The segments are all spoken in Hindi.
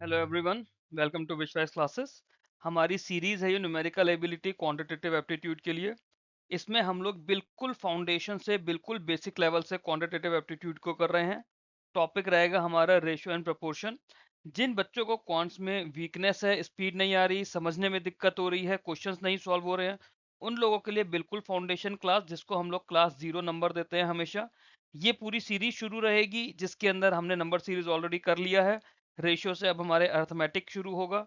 हेलो एवरीवन, वेलकम टू विश्वास क्लासेस। हमारी सीरीज है ये न्यूमेरिकल एबिलिटी क्वांटिटेटिव एप्टीट्यूड के लिए। इसमें हम लोग बिल्कुल फाउंडेशन से बिल्कुल बेसिक लेवल से क्वांटिटेटिव एप्टीट्यूड को कर रहे हैं। टॉपिक रहेगा हमारा रेशियो एंड प्रोपोर्शन। जिन बच्चों को क्वांट्स में वीकनेस है, स्पीड नहीं आ रही, समझने में दिक्कत हो रही है, क्वेश्चंस नहीं सॉल्व हो रहे हैं, उन लोगों के लिए बिल्कुल फाउंडेशन क्लास, जिसको हम लोग क्लास 0 नंबर देते हैं हमेशा। ये पूरी सीरीज शुरू रहेगी जिसके अंदर हमने नंबर सीरीज ऑलरेडी कर लिया है। रेशियो से अब हमारे अर्थमेटिक शुरू होगा।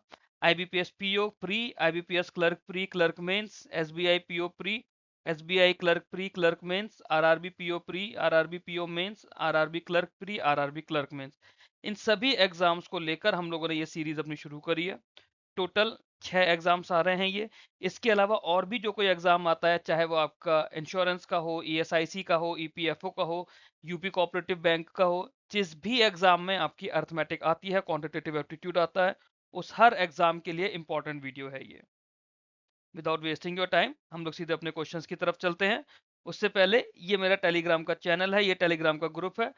IBPS PO pre, IBPS clerk pre clerk mains, SBI PO pre, SBI clerk pre clerk mains, RRB PO pre, RRB PO mains, RRB clerk pre, RRB clerk mains. इन सभी एग्जाम्स को लेकर हम लोगों ने ये सीरीज अपनी शुरू करी है। टोटल 6 एग्जाम्स आ रहे हैं ये। इसके अलावा और भी जो कोई एग्जाम आता है, चाहे वो आपका इंश्योरेंस का हो, ईएसआईसी का हो, ईपीएफओ का हो, यूपी कोऑपरेटिव बैंक का हो, जिस भी एग्जाम में आपकी अर्थमेटिक आती है, क्वांटिटेटिव एप्टीट्यूड आता है, उस हर एग्जाम के लिए इंपॉर्टेंट वीडियो है ये। विदाउट वेस्टिंग योर टाइम हम लोग सीधे अपने क्वेश्चंस की तरफ चलते हैं। उससे पहले ये मेरा टेलीग्राम का चैनल है, ये टेलीग्राम का ग्रुप है।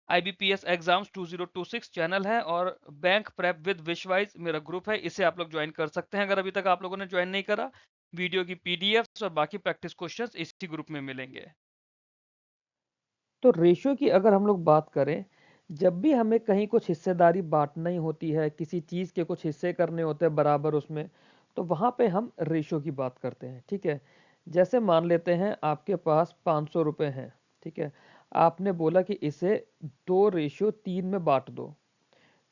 आईबीपीएस एग्जाम्स 2026 चैनल है और बैंक प्रेप विद विशवाइज मेरा ग्रुप है। इसे आप लोग ज्वाइन कर सकते हैं अगर अभी तक आप लोगों ने ज्वाइन नहीं करा। वीडियो की पीडीएफ और बाकी प्रैक्टिस क्वेश्चंस इसी ग्रुप में मिलेंगे। तो रेशियो की अगर हम लोग बात करें, जब भी हमें कहीं कुछ हिस्सेदारी बांटनी होती है, किसी चीज के कुछ हिस्से करने होते हैं बराबर उसमें, तो वहां पे हम रेशियो की बात करते हैं। ठीक है, जैसे मान लेते हैं आपके पास 500 रुपए हैं। ठीक है, आपने बोला कि इसे 2:3 में बांट दो।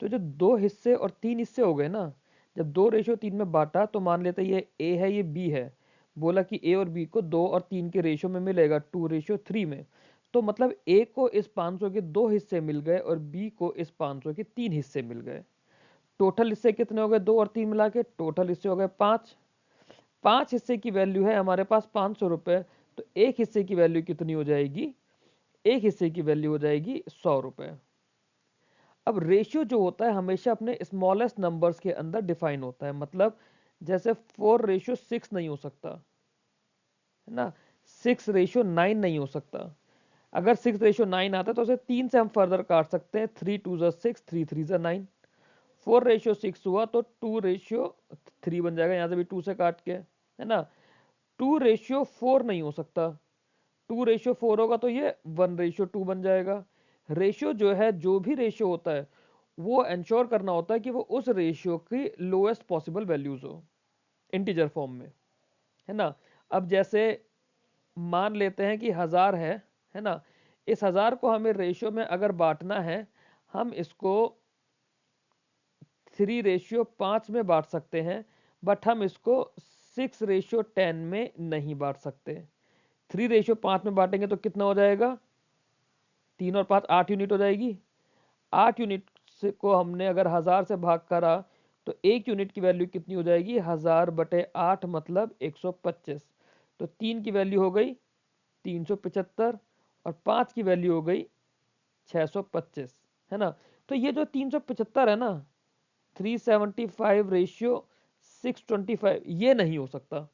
तो जो दो हिस्से और तीन हिस्से हो गए ना, जब 2:3 में बांटा तो मान लेते हैं ये ए है, ये बी है। बोला कि ए और बी को 2 और 3 के रेशियो में मिलेगा, 2:3 में। तो मतलब ए को इस 500 के 2 हिस्से मिल गए और बी को इस 500 के 3 हिस्से मिल गए। टोटल हिस्से कितने हो गए? 2 और 3 मिला के टोटल हिस्से हो गए 5। 5 हिस्से की वैल्यू है हमारे पास 500 रुपए। तो एक हिस्से की वैल्यू कितनी हो जाएगी? एक हिस्से की वैल्यू हो जाएगी 100 रुपए। अब रेशियो जो होता है हमेशा अपने स्मॉलेस्ट नंबर्स के अंदर डिफाइन होता है। मतलब जैसे 4:6 नहीं हो सकता, है ना। 6:9 नहीं हो सकता। अगर 6:9 आता है तो उसे 3 से हम फर्दर काट सकते हैं। 3 2 6, 3 3 9। 4:6 हुआ तो 2:3 बन जाएगा, यहाँ से भी 2 से काट के, है ना। 2:4 नहीं हो सकता। 2:4 होगा तो ये 1:2 बन जाएगा। रेशियो जो है, जो भी रेशियो होता है, वो इंश्योर करना होता है कि वो उस रेशियो की लोएस्ट पॉसिबल वैल्यूज हो इंटीजर फॉर्म में, है ना। अब जैसे मान लेते हैं कि 1000 है ना। इस 1000 को हमें रेशियो में अगर बांटना है, हम इसको 3:5 में बांट सकते हैं, बट हम इसको 6:10 में नहीं बांट सकते। 3:5 में बांटेंगे तो कितना हो जाएगा? 3 और 5 8 यूनिट हो जाएगी। 8 यूनिट से को हमने अगर 1000 से भाग करा तो एक यूनिट की वैल्यू कितनी हो जाएगी? 1000/8 मतलब 125। तो 3 की वैल्यू हो गई 375 और 5 की वैल्यू हो गई 625, है ना। तो ये जो 375 है ना, 375 रेशियो 625, ये नहीं हो सकता।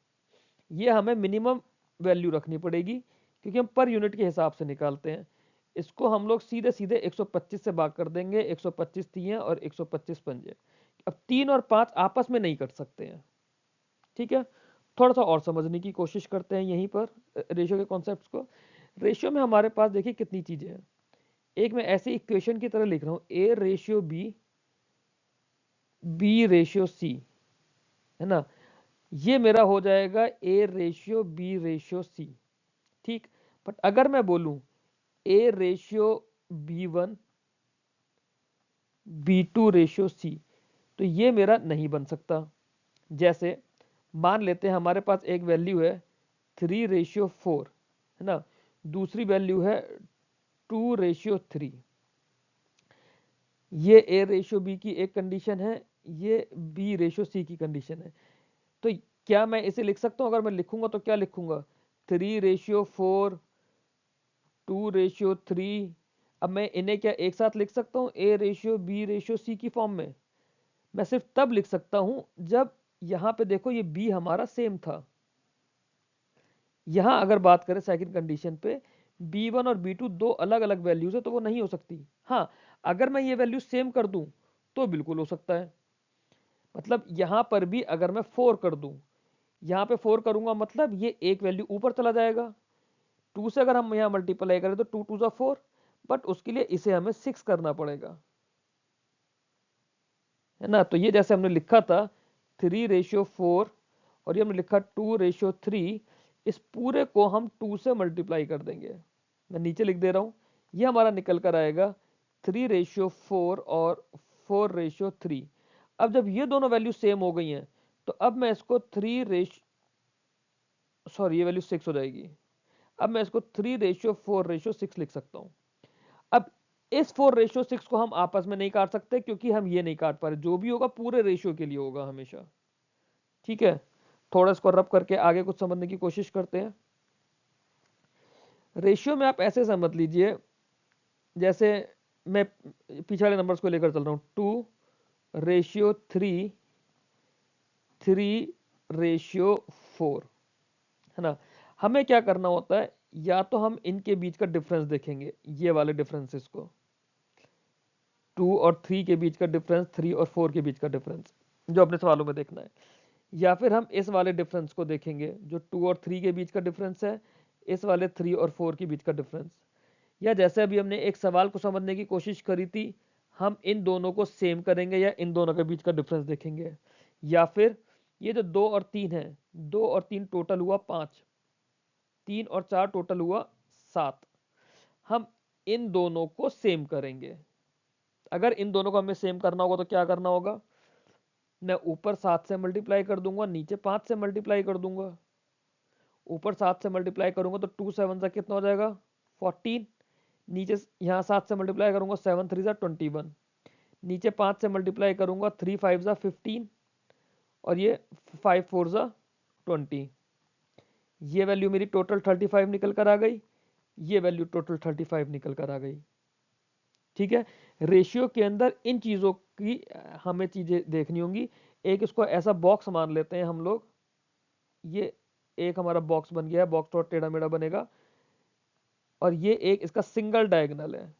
ये हमें मिनिमम वैल्यू रखनी पड़ेगी, क्योंकि हम पर यूनिट के हिसाब से निकालते हैं। इसको हम लोग सीधे सीधे 125 से भाग कर देंगे। 125 तिये और 125 पंजे। अब 3 और 5 आपस में नहीं कट सकते हैं। ठीक है, थोड़ा सा और समझने की कोशिश करते हैं यहीं पर रेशियो के कॉन्सेप्ट्स को। रेशियो में हमारे पास देखिए कितनी चीजें हैं। एक मैं ऐसे इक्वेशन की तरह लिख रहा हूं, A/B, B/C, है ना। ये मेरा हो जाएगा A/B/C। ठीक, बट अगर मैं बोलूं A/B1, B2/C, तो ये मेरा नहीं बन सकता। जैसे मान लेते हैं हमारे पास एक वैल्यू है 3:4, है ना। दूसरी वैल्यू है 2:3। ये A/B की एक कंडीशन है, ये B/C की कंडीशन है। तो क्या मैं इसे लिख सकता हूं? अगर मैं लिखूंगा तो क्या लिखूंगा? 3:4, 2:3। अब मैं इन्हें क्या एक साथ लिख सकता हूँ A/B/C की फॉर्म में? मैं सिर्फ तब लिख सकता हूं जब यहां पे देखो ये B हमारा सेम था। यहां अगर बात करें सेकंड कंडीशन पे, B1 और B2 दो अलग अलग वैल्यूज है तो वो नहीं हो सकती। हाँ, अगर मैं ये वैल्यू सेम कर दूं तो बिल्कुल हो सकता है। मतलब यहां पर भी अगर मैं 4 कर दूं, यहां पे 4 करूंगा मतलब ये एक वैल्यू ऊपर चला जाएगा। 2 से अगर हम यहां मल्टीप्लाई करें तो 2 2 जा 4, बट उसके लिए इसे हमें 6 करना पड़ेगा, है ना। तो ये जैसे हमने लिखा था 3:4 और ये हमने लिखा 2:3, इस पूरे को हम 2 से मल्टीप्लाई कर देंगे। मैं नीचे लिख दे रहा हूं, ये हमारा निकल कर आएगा 3:4 और 4:3। अब जब ये दोनों वैल्यू सेम हो गई हैं तो अब मैं इसको ये वैल्यू 6 हो जाएगी। अब मैं इसको 3:4:6 लिख सकता हूं। अब इस 4:6 को हम आपस में नहीं काट सकते क्योंकि हम ये नहीं काट पा रहे, जो भी होगा पूरे रेशियो के लिए होगा हमेशा। ठीक है, थोड़ा इसको रब करके आगे कुछ समझने की कोशिश करते हैं। रेशियो में आप ऐसे समझ लीजिए, जैसे मैं पीछे वाले नंबर्स को लेकर चल रहा हूं, 2:3, 3:4, है ना। हमें क्या करना होता है, या तो हम इनके बीच का डिफरेंस देखेंगे, ये वाले डिफरेंसेस को, 2 और 3 के बीच का डिफरेंस, 3 और 4 के बीच का डिफरेंस, जो अपने सवालों में देखना है। या फिर हम इस वाले डिफरेंस को देखेंगे जो 2 और 3 के बीच का डिफरेंस है, इस वाले 3 और 4 के बीच का डिफरेंस। या जैसे अभी हमने एक सवाल को समझने की कोशिश करी थी, हम इन दोनों को सेम करेंगे या इन दोनों के बीच का डिफरेंस देखेंगे। या फिर ये जो 2 और 3 है, 2 और 3 टोटल हुआ 5, 3 और 4 टोटल हुआ 7, हम इन दोनों को सेम करेंगे। अगर इन दोनों को हमें सेम करना होगा तो क्या करना होगा, मैं ऊपर 7 से मल्टीप्लाई कर दूंगा, नीचे 5 से मल्टीप्लाई कर दूंगा। ऊपर 7 से मल्टीप्लाई करूंगा तो 2 7 सा कितना हो जाएगा 14, नीचे यहाँ 7 से मल्टीप्लाई करूंगा 7 3 सा 21, नीचे 5 से मल्टीप्लाई करूंगा 3 5 सा 15 और ये 5 4 सा 20। ये वैल्यू मेरी टोटल 35 निकल कर आ गई, ये वैल्यू टोटल 35 निकल कर आ गई। ठीक है, रेशियो के अंदर इन चीजों की हमें चीजें देखनी होंगी। एक इसको ऐसा बॉक्स मान लेते हैं हम लोग, ये एक हमारा बॉक्स बन गया है, बॉक्स थोड़ा टेढ़ा मेढ़ा बनेगा, और ये एक इसका सिंगल डायगोनल है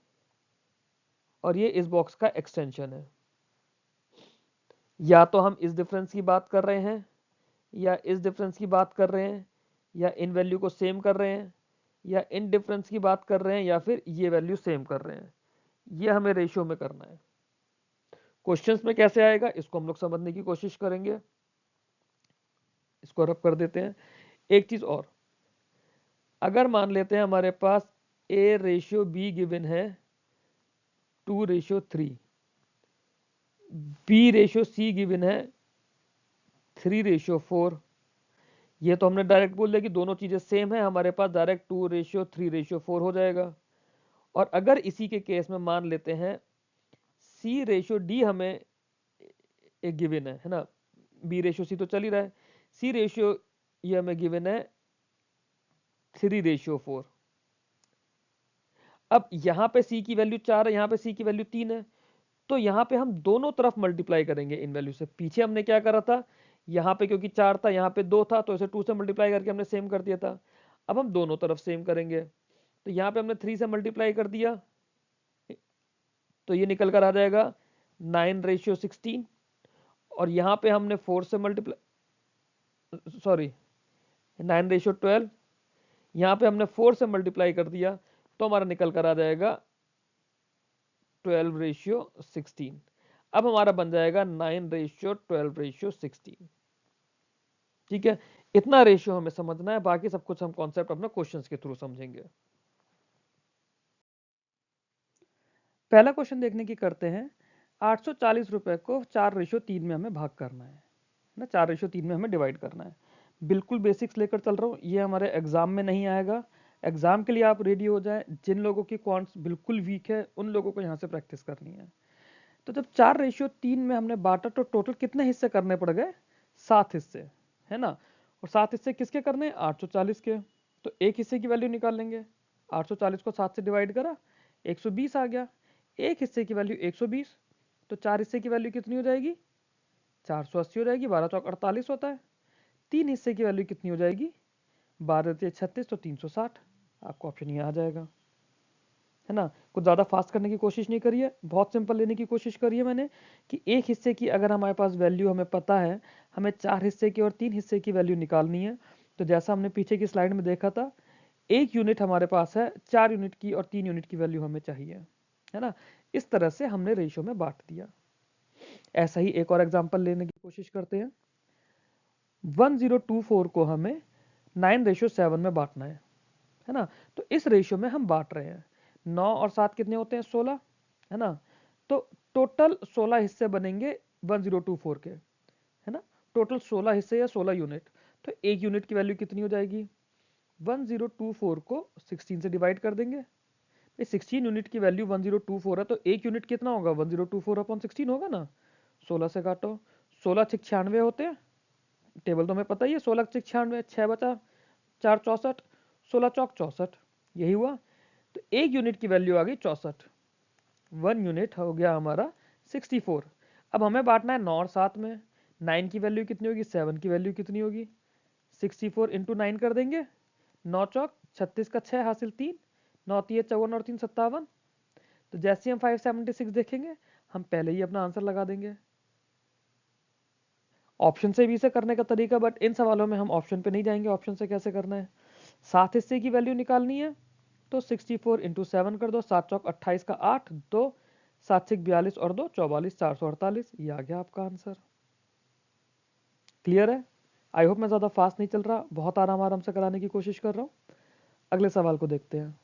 और ये इस बॉक्स का एक्सटेंशन है। या तो हम इस डिफरेंस की बात कर रहे हैं, या इस डिफरेंस की बात कर रहे हैं, या इन वैल्यू को सेम कर रहे हैं, या इन डिफरेंस की बात कर रहे हैं, या फिर ये वैल्यू सेम कर रहे हैं। ये हमें रेशियो में करना है। क्वेश्चंस में कैसे आएगा इसको हम लोग समझने की कोशिश करेंगे। इसको रब कर देते हैं। एक चीज और, अगर मान लेते हैं हमारे पास A/B गिवन है 2:3, B/C गिवन है 3:4। ये तो हमने डायरेक्ट बोल दिया कि दोनों चीजें सेम है, हमारे पास डायरेक्ट 2:3:4 हो जाएगा। और अगर इसी के केस में मान लेते हैं C/D हमें एक गिवन है ना, B/C तो चल ही रहा है, C/, ये हमें गिवन है 3:4। अब यहाँ पे C की वैल्यू 4 है, यहाँ पे C की वैल्यू 3 है, तो यहाँ पे हम दोनों तरफ मल्टीप्लाई करेंगे इन वैल्यू से। पीछे हमने क्या करा था, यहाँ पे क्योंकि 4 था, यहाँ पे 2 था, तो इसे 2 से मल्टीप्लाई करके हमने सेम कर दिया था। अब हम दोनों तरफ सेम करेंगे, तो यहाँ पे हमने 3 से मल्टीप्लाई कर दिया, तो ये निकल कर आ जाएगा 9:16। और यहाँ पे हमने 4 से मल्टीप्लाई, सॉरी 9:12, यहाँ पे हमने 4 से मल्टीप्लाई कर दिया, तो हमारा निकल कर आ जाएगा 12:16। अब हमारा बन जाएगा 9:12:16। ठीक है, इतना रेशियो हमें समझना है, बाकी सब कुछ हम कॉन्सेप्ट अपना क्वेश्चंस के थ्रू समझेंगे। पहला क्वेश्चन देखने की करते हैं। 840 रुपए को 4:3 में हमें भाग करना है ना, 4:3 में हमें डिवाइड करना है। बिल्कुल बेसिक्स लेकर चल रहा हूँ, ये हमारे एग्जाम में नहीं आएगा। एग्जाम के लिए आप रेडी हो जाएं। जिन लोगों की क्वांट्स बिल्कुल वीक है उन लोगों को यहाँ से प्रैक्टिस करनी है। तो जब 4:3 में हमने बांटा तो टोटल कितने हिस्से करने पड़ गए, 7 हिस्से, है ना। और 7 हिस्से किसके करने हैं, 840 के। तो एक हिस्से की वैल्यू निकाल लेंगे, 840 को 7 से डिवाइड करा 120 आ गया। एक हिस्से की वैल्यू 120, तो 4 हिस्से की वैल्यू कितनी हो जाएगी, 480 हो जाएगी, 12 चौक 48 होता है। 3 हिस्से की वैल्यू कितनी हो जाएगी, 12 36, तो 360। आपको ऑप्शन यहाँ आ जाएगा। है ना। कुछ ज़्यादा फास्ट करने की कोशिश नहीं करी है, बहुत सिंपल लेने की कोशिश करी है मैंने कि एक हिस्से की अगर हमारे पास वैल्यू हमें पता है, हमें 4 हिस्से की और 3 हिस्से की वैल्यू निकालनी है। तो जैसा हमने पीछे की स्लाइड में देखा था, 1 यूनिट हमारे पास है, 4 यूनिट की और 3 यूनिट की वैल्यू हमें चाहिए, है ना। इस तरह से हमने रेशियो में बांट दिया। ऐसा ही एक और एग्जांपल लेने की कोशिश करते हैं। 1024 को हमें 9:7 में बांटना है ना। तो इस रेशियो में हम बांट रहे हैं। 9 और 7 कितने होते हैं? 16, है ना। तो टोटल 16 हिस्से बनेंगे 1024 के, है ना। टोटल 16 हिस्से या 16 यूनिट। तो एक यूनिट की वैल्यू कितनी हो जाएगी? 1024 को 16 से डिवाइड कर देंगे। 16 यूनिट की वैल्यू 1024 है, तो एक यूनिट कितना होगा? 1024 अपॉन 16 होगा ना। 16 से काटो, 16 6 96 होते हैं, टेबल तो हमें पता ही है। 16 6 96, 6 बचा, 4 64, 16 चौक 64, यही हुआ। तो एक यूनिट की वैल्यू आ गई 64। 1 यूनिट हो गया हमारा 64। अब हमें बांटना है 9 और 7 में। 9 की वैल्यू कितनी होगी? 7 की वैल्यू कितनी होगी? 64 इंटू 9 कर देंगे। 9 चौक 36 का 6 हासिल 3, 9 3 54 और 3 57। तो जैसे हम 576 देखेंगे, हम पहले ही अपना आंसर लगा देंगे। ऑप्शन से भी इसे करने का तरीका, बट इन सवालों में हम ऑप्शन पे नहीं जाएंगे। ऑप्शन से कैसे करना है? 7 हिस्से की वैल्यू निकालनी है, तो 64 इंटू 7 कर दो। 7 चौक 28 का 8, 2 7 6 42 और 2 44, 448। ये आ गया आपका आंसर। क्लियर है? आई होप मैं ज़्यादा फास्ट नहीं चल रहा, बहुत आराम आराम से कराने की कोशिश कर रहा हूँ। अगले सवाल को देखते हैं।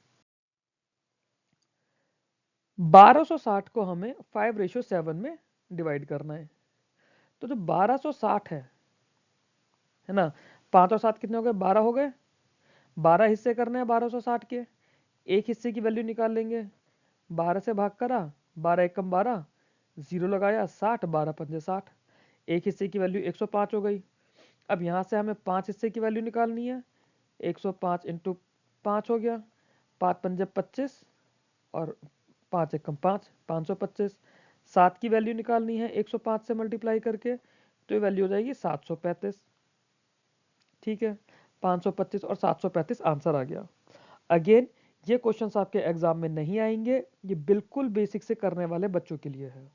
1260 को हमें 5:7 में डिवाइड करना है। तो जो 1260 है ना, 5 और 7 कितने हो गए? 12 हो गए। 12 हिस्से करने हैं 1260 के। एक हिस्से की वैल्यू निकाल लेंगे। 12 से भाग करा, 12 एकम 12, जीरो लगाया, 60, 12 पंजे 60। एक हिस्से की वैल्यू 105 हो गई। अब यहाँ से हमें 5 हिस्से की वैल्यू निकालनी है। 105 इंटू 5 हो गया, 5 पंजे 25 और 5 एकम 5, 525। 7 की वैल्यू निकालनी है 105 से मल्टीप्लाई करके, तो ये वैल्यू हो जाएगी 735। ठीक है, 525 और 735 आंसर आ गया। अगेन ये क्वेश्चंस आपके एग्जाम में नहीं आएंगे, ये बिल्कुल बेसिक से करने वाले बच्चों के लिए है।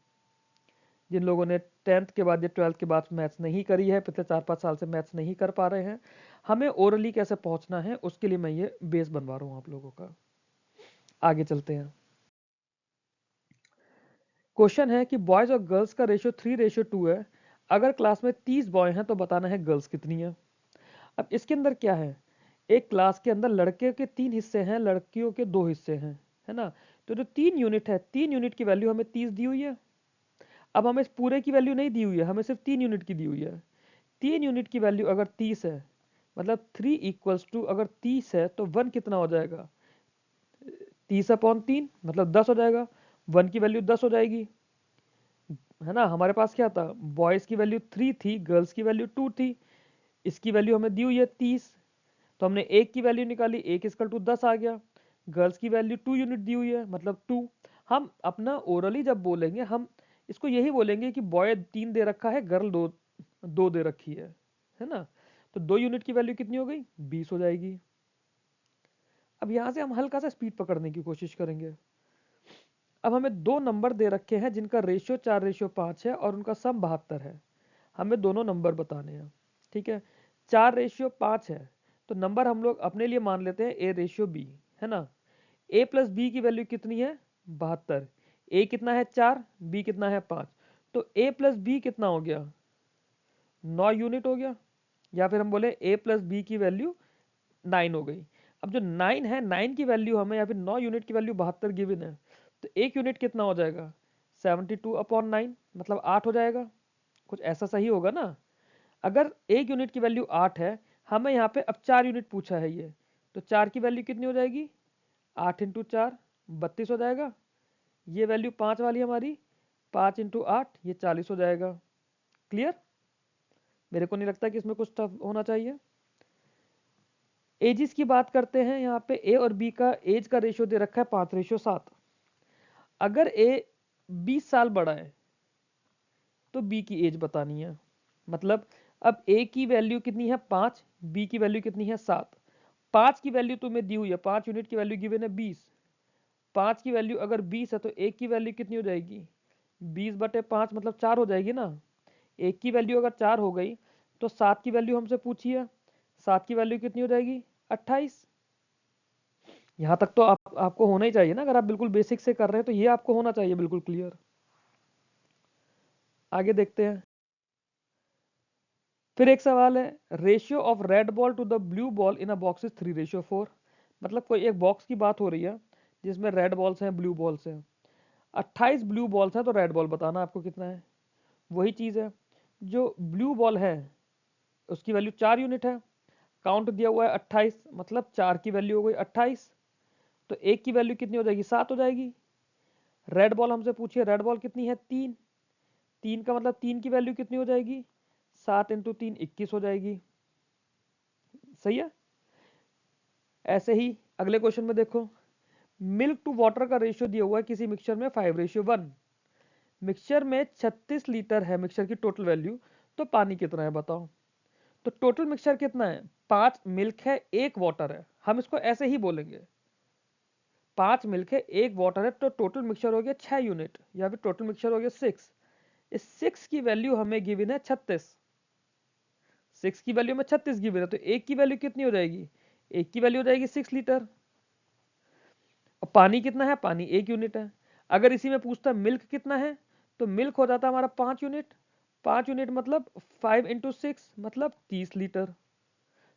जिन लोगों ने 10th के बाद या 12th के बाद मैथ्स नहीं करी है, पिछले 4-5 साल से मैथ्स नहीं कर पा रहे हैं, हमें ओरली कैसे पहुंचना है उसके लिए मैं ये बेस बनवा रहा हूँ आप लोगों का। आगे चलते हैं। क्वेश्चन है कि बॉयज और गर्ल्स का रेशियो 3:2 है। अगर क्लास में 30 बॉय हैं तो बताना है गर्ल्स कितनी है। अब इसके अंदर क्या है? एक क्लास के अंदर लड़के के 3 हिस्से हैं, लड़कियों के 2 हिस्से हैं, है ना। तो जो 3 यूनिट है, 3 यूनिट की वैल्यू हमें 30 दी हुई है। अब हमें इस पूरे की वैल्यू नहीं दी हुई है, हमें सिर्फ 3 यूनिट की दी हुई है। 3 यूनिट की वैल्यू अगर 30 है, मतलब 3 इक्वल्स टू, अगर 30 है तो 1 कितना हो जाएगा? 30/3 मतलब 10 हो जाएगा। 1 की वैल्यू 10 हो जाएगी, है ना। हमारे पास क्या था? बॉयज की वैल्यू 3 थी, गर्ल्स की वैल्यू 2 थी। इसकी वैल्यू हमें दी हुई है 30, तो हमने एक की वैल्यू निकाली, 1 इक्वल टू 10 आ गया। गर्ल्स की वैल्यू 2 यूनिट दी हुई है, मतलब 2। हम अपना ओरली जब बोलेंगे, हम इसको यही बोलेंगे कि बॉय 3 दे रखा है, गर्ल 2 दे रखी है ना। तो 2 यूनिट की वैल्यू कितनी हो गई? 20 हो जाएगी। अब यहां से हम हल्का सा स्पीड पकड़ने की कोशिश करेंगे। अब हमें दो नंबर दे रखे हैं जिनका रेशियो 4:5 है और उनका सम 72 है। हमें दोनों नंबर बताने हैं, ठीक है। 4:5 है, तो नंबर हम लोग अपने लिए मान लेते हैं A/B, है ना। A प्लस बी की वैल्यू कितनी है? 72। A कितना है? 4, B कितना है? 5। तो A प्लस बी कितना हो गया? 9 यूनिट हो गया। या फिर हम बोले A प्लस बी की वैल्यू 9 हो गई। अब जो 9 है, 9 की वैल्यू हमें, या फिर 9 यूनिट की वैल्यू 72 गिवन है, तो एक यूनिट कितना हो जाएगा? 72/9, मतलब 8 हो जाएगा। कुछ ऐसा सही होगा ना। अगर एक यूनिट की वैल्यू 8 है, हमें यहाँ पे अब 4 यूनिट पूछा है ये, तो 4 की वैल्यू कितनी हो जाएगी? 8 इंटू 4 32 हो जाएगा। ये वैल्यू 5 वाली हमारी, 5 इंटू 8 ये 40 हो जाएगा। क्लियर? मेरे को नहीं लगता कि इसमें कुछ टफ होना चाहिए। एजिस की बात करते हैं। यहाँ पे ए और बी का एज का रेशियो दे रखा है 5:7। अगर ए 20 साल बड़ा है तो बी की एज बतानी है। मतलब अब ए की वैल्यू कितनी है? 5, बी की वैल्यू कितनी है? 7। 5 की वैल्यू तुम्हें दी हुई है, 5 यूनिट की वैल्यू गिवन है 20, 5 की वैल्यू अगर 20 है तो 1 की वैल्यू कितनी हो जाएगी? 20/5 मतलब 4 हो जाएगी ना। 1 की वैल्यू अगर 4 हो गई तो 7 की वैल्यू हमसे पूछी है, 7 की वैल्यू कितनी हो जाएगी? 28। यहां तक तो आपको होना ही चाहिए ना, अगर आप बिल्कुल बेसिक से कर रहे हैं तो ये आपको होना चाहिए बिल्कुल क्लियर। आगे देखते हैं। फिर एक सवाल है, ratio of red ball to the blue ball in a box is 3:4। मतलब कोई एक बॉक्स की बात हो रही है जिसमें रेड बॉल्स हैं ब्लू बॉल्स हैं, 28 ब्लू बॉल्स हैं, तो रेड बॉल बताना आपको कितना है। वही चीज है, जो ब्लू बॉल है उसकी वैल्यू 4 यूनिट है, काउंट दिया हुआ है 28, मतलब 4 की वैल्यू हो गई 28, तो 1 की वैल्यू कितनी हो जाएगी? 7 हो जाएगी। रेड बॉल हमसे पूछिए, रेड बॉल कितनी है? 3, 3 का मतलब 3 की वैल्यू कितनी हो जाएगी? 7 × 3 21 हो जाएगी। सही है। ऐसे ही अगले क्वेश्चन में देखो, मिल्क टू वाटर का रेशियो दिया हुआ है किसी मिक्सचर में 5:1। मिक्सचर में 36 लीटर है मिक्सचर की टोटल वैल्यू, तो पानी कितना है बताओ। तो टोटल मिक्सचर कितना है? 5 मिल्क है 1 वाटर है, हम इसको ऐसे ही बोलेंगे, 5 मिल्क है 1 वाटर है, तो टोटल मिक्सचर हो गया 6 यूनिट, या फिर टोटल मिक्सचर हो गया 6। इस 6 की वैल्यू हमें गिवन है 36, 6 की वैल्यू में 36 गिवन है, तो 1 की वैल्यू कितनी हो जाएगी? 1 की वैल्यू हो जाएगी 6 लीटर। और पानी कितना है? पानी 1 यूनिट है। अगर इसी में पूछता मिल्क कितना है, तो मिल्क हो जाता हमारा 5 यूनिट, 5 यूनिट मतलब 5 × 6 मतलब 30 लीटर।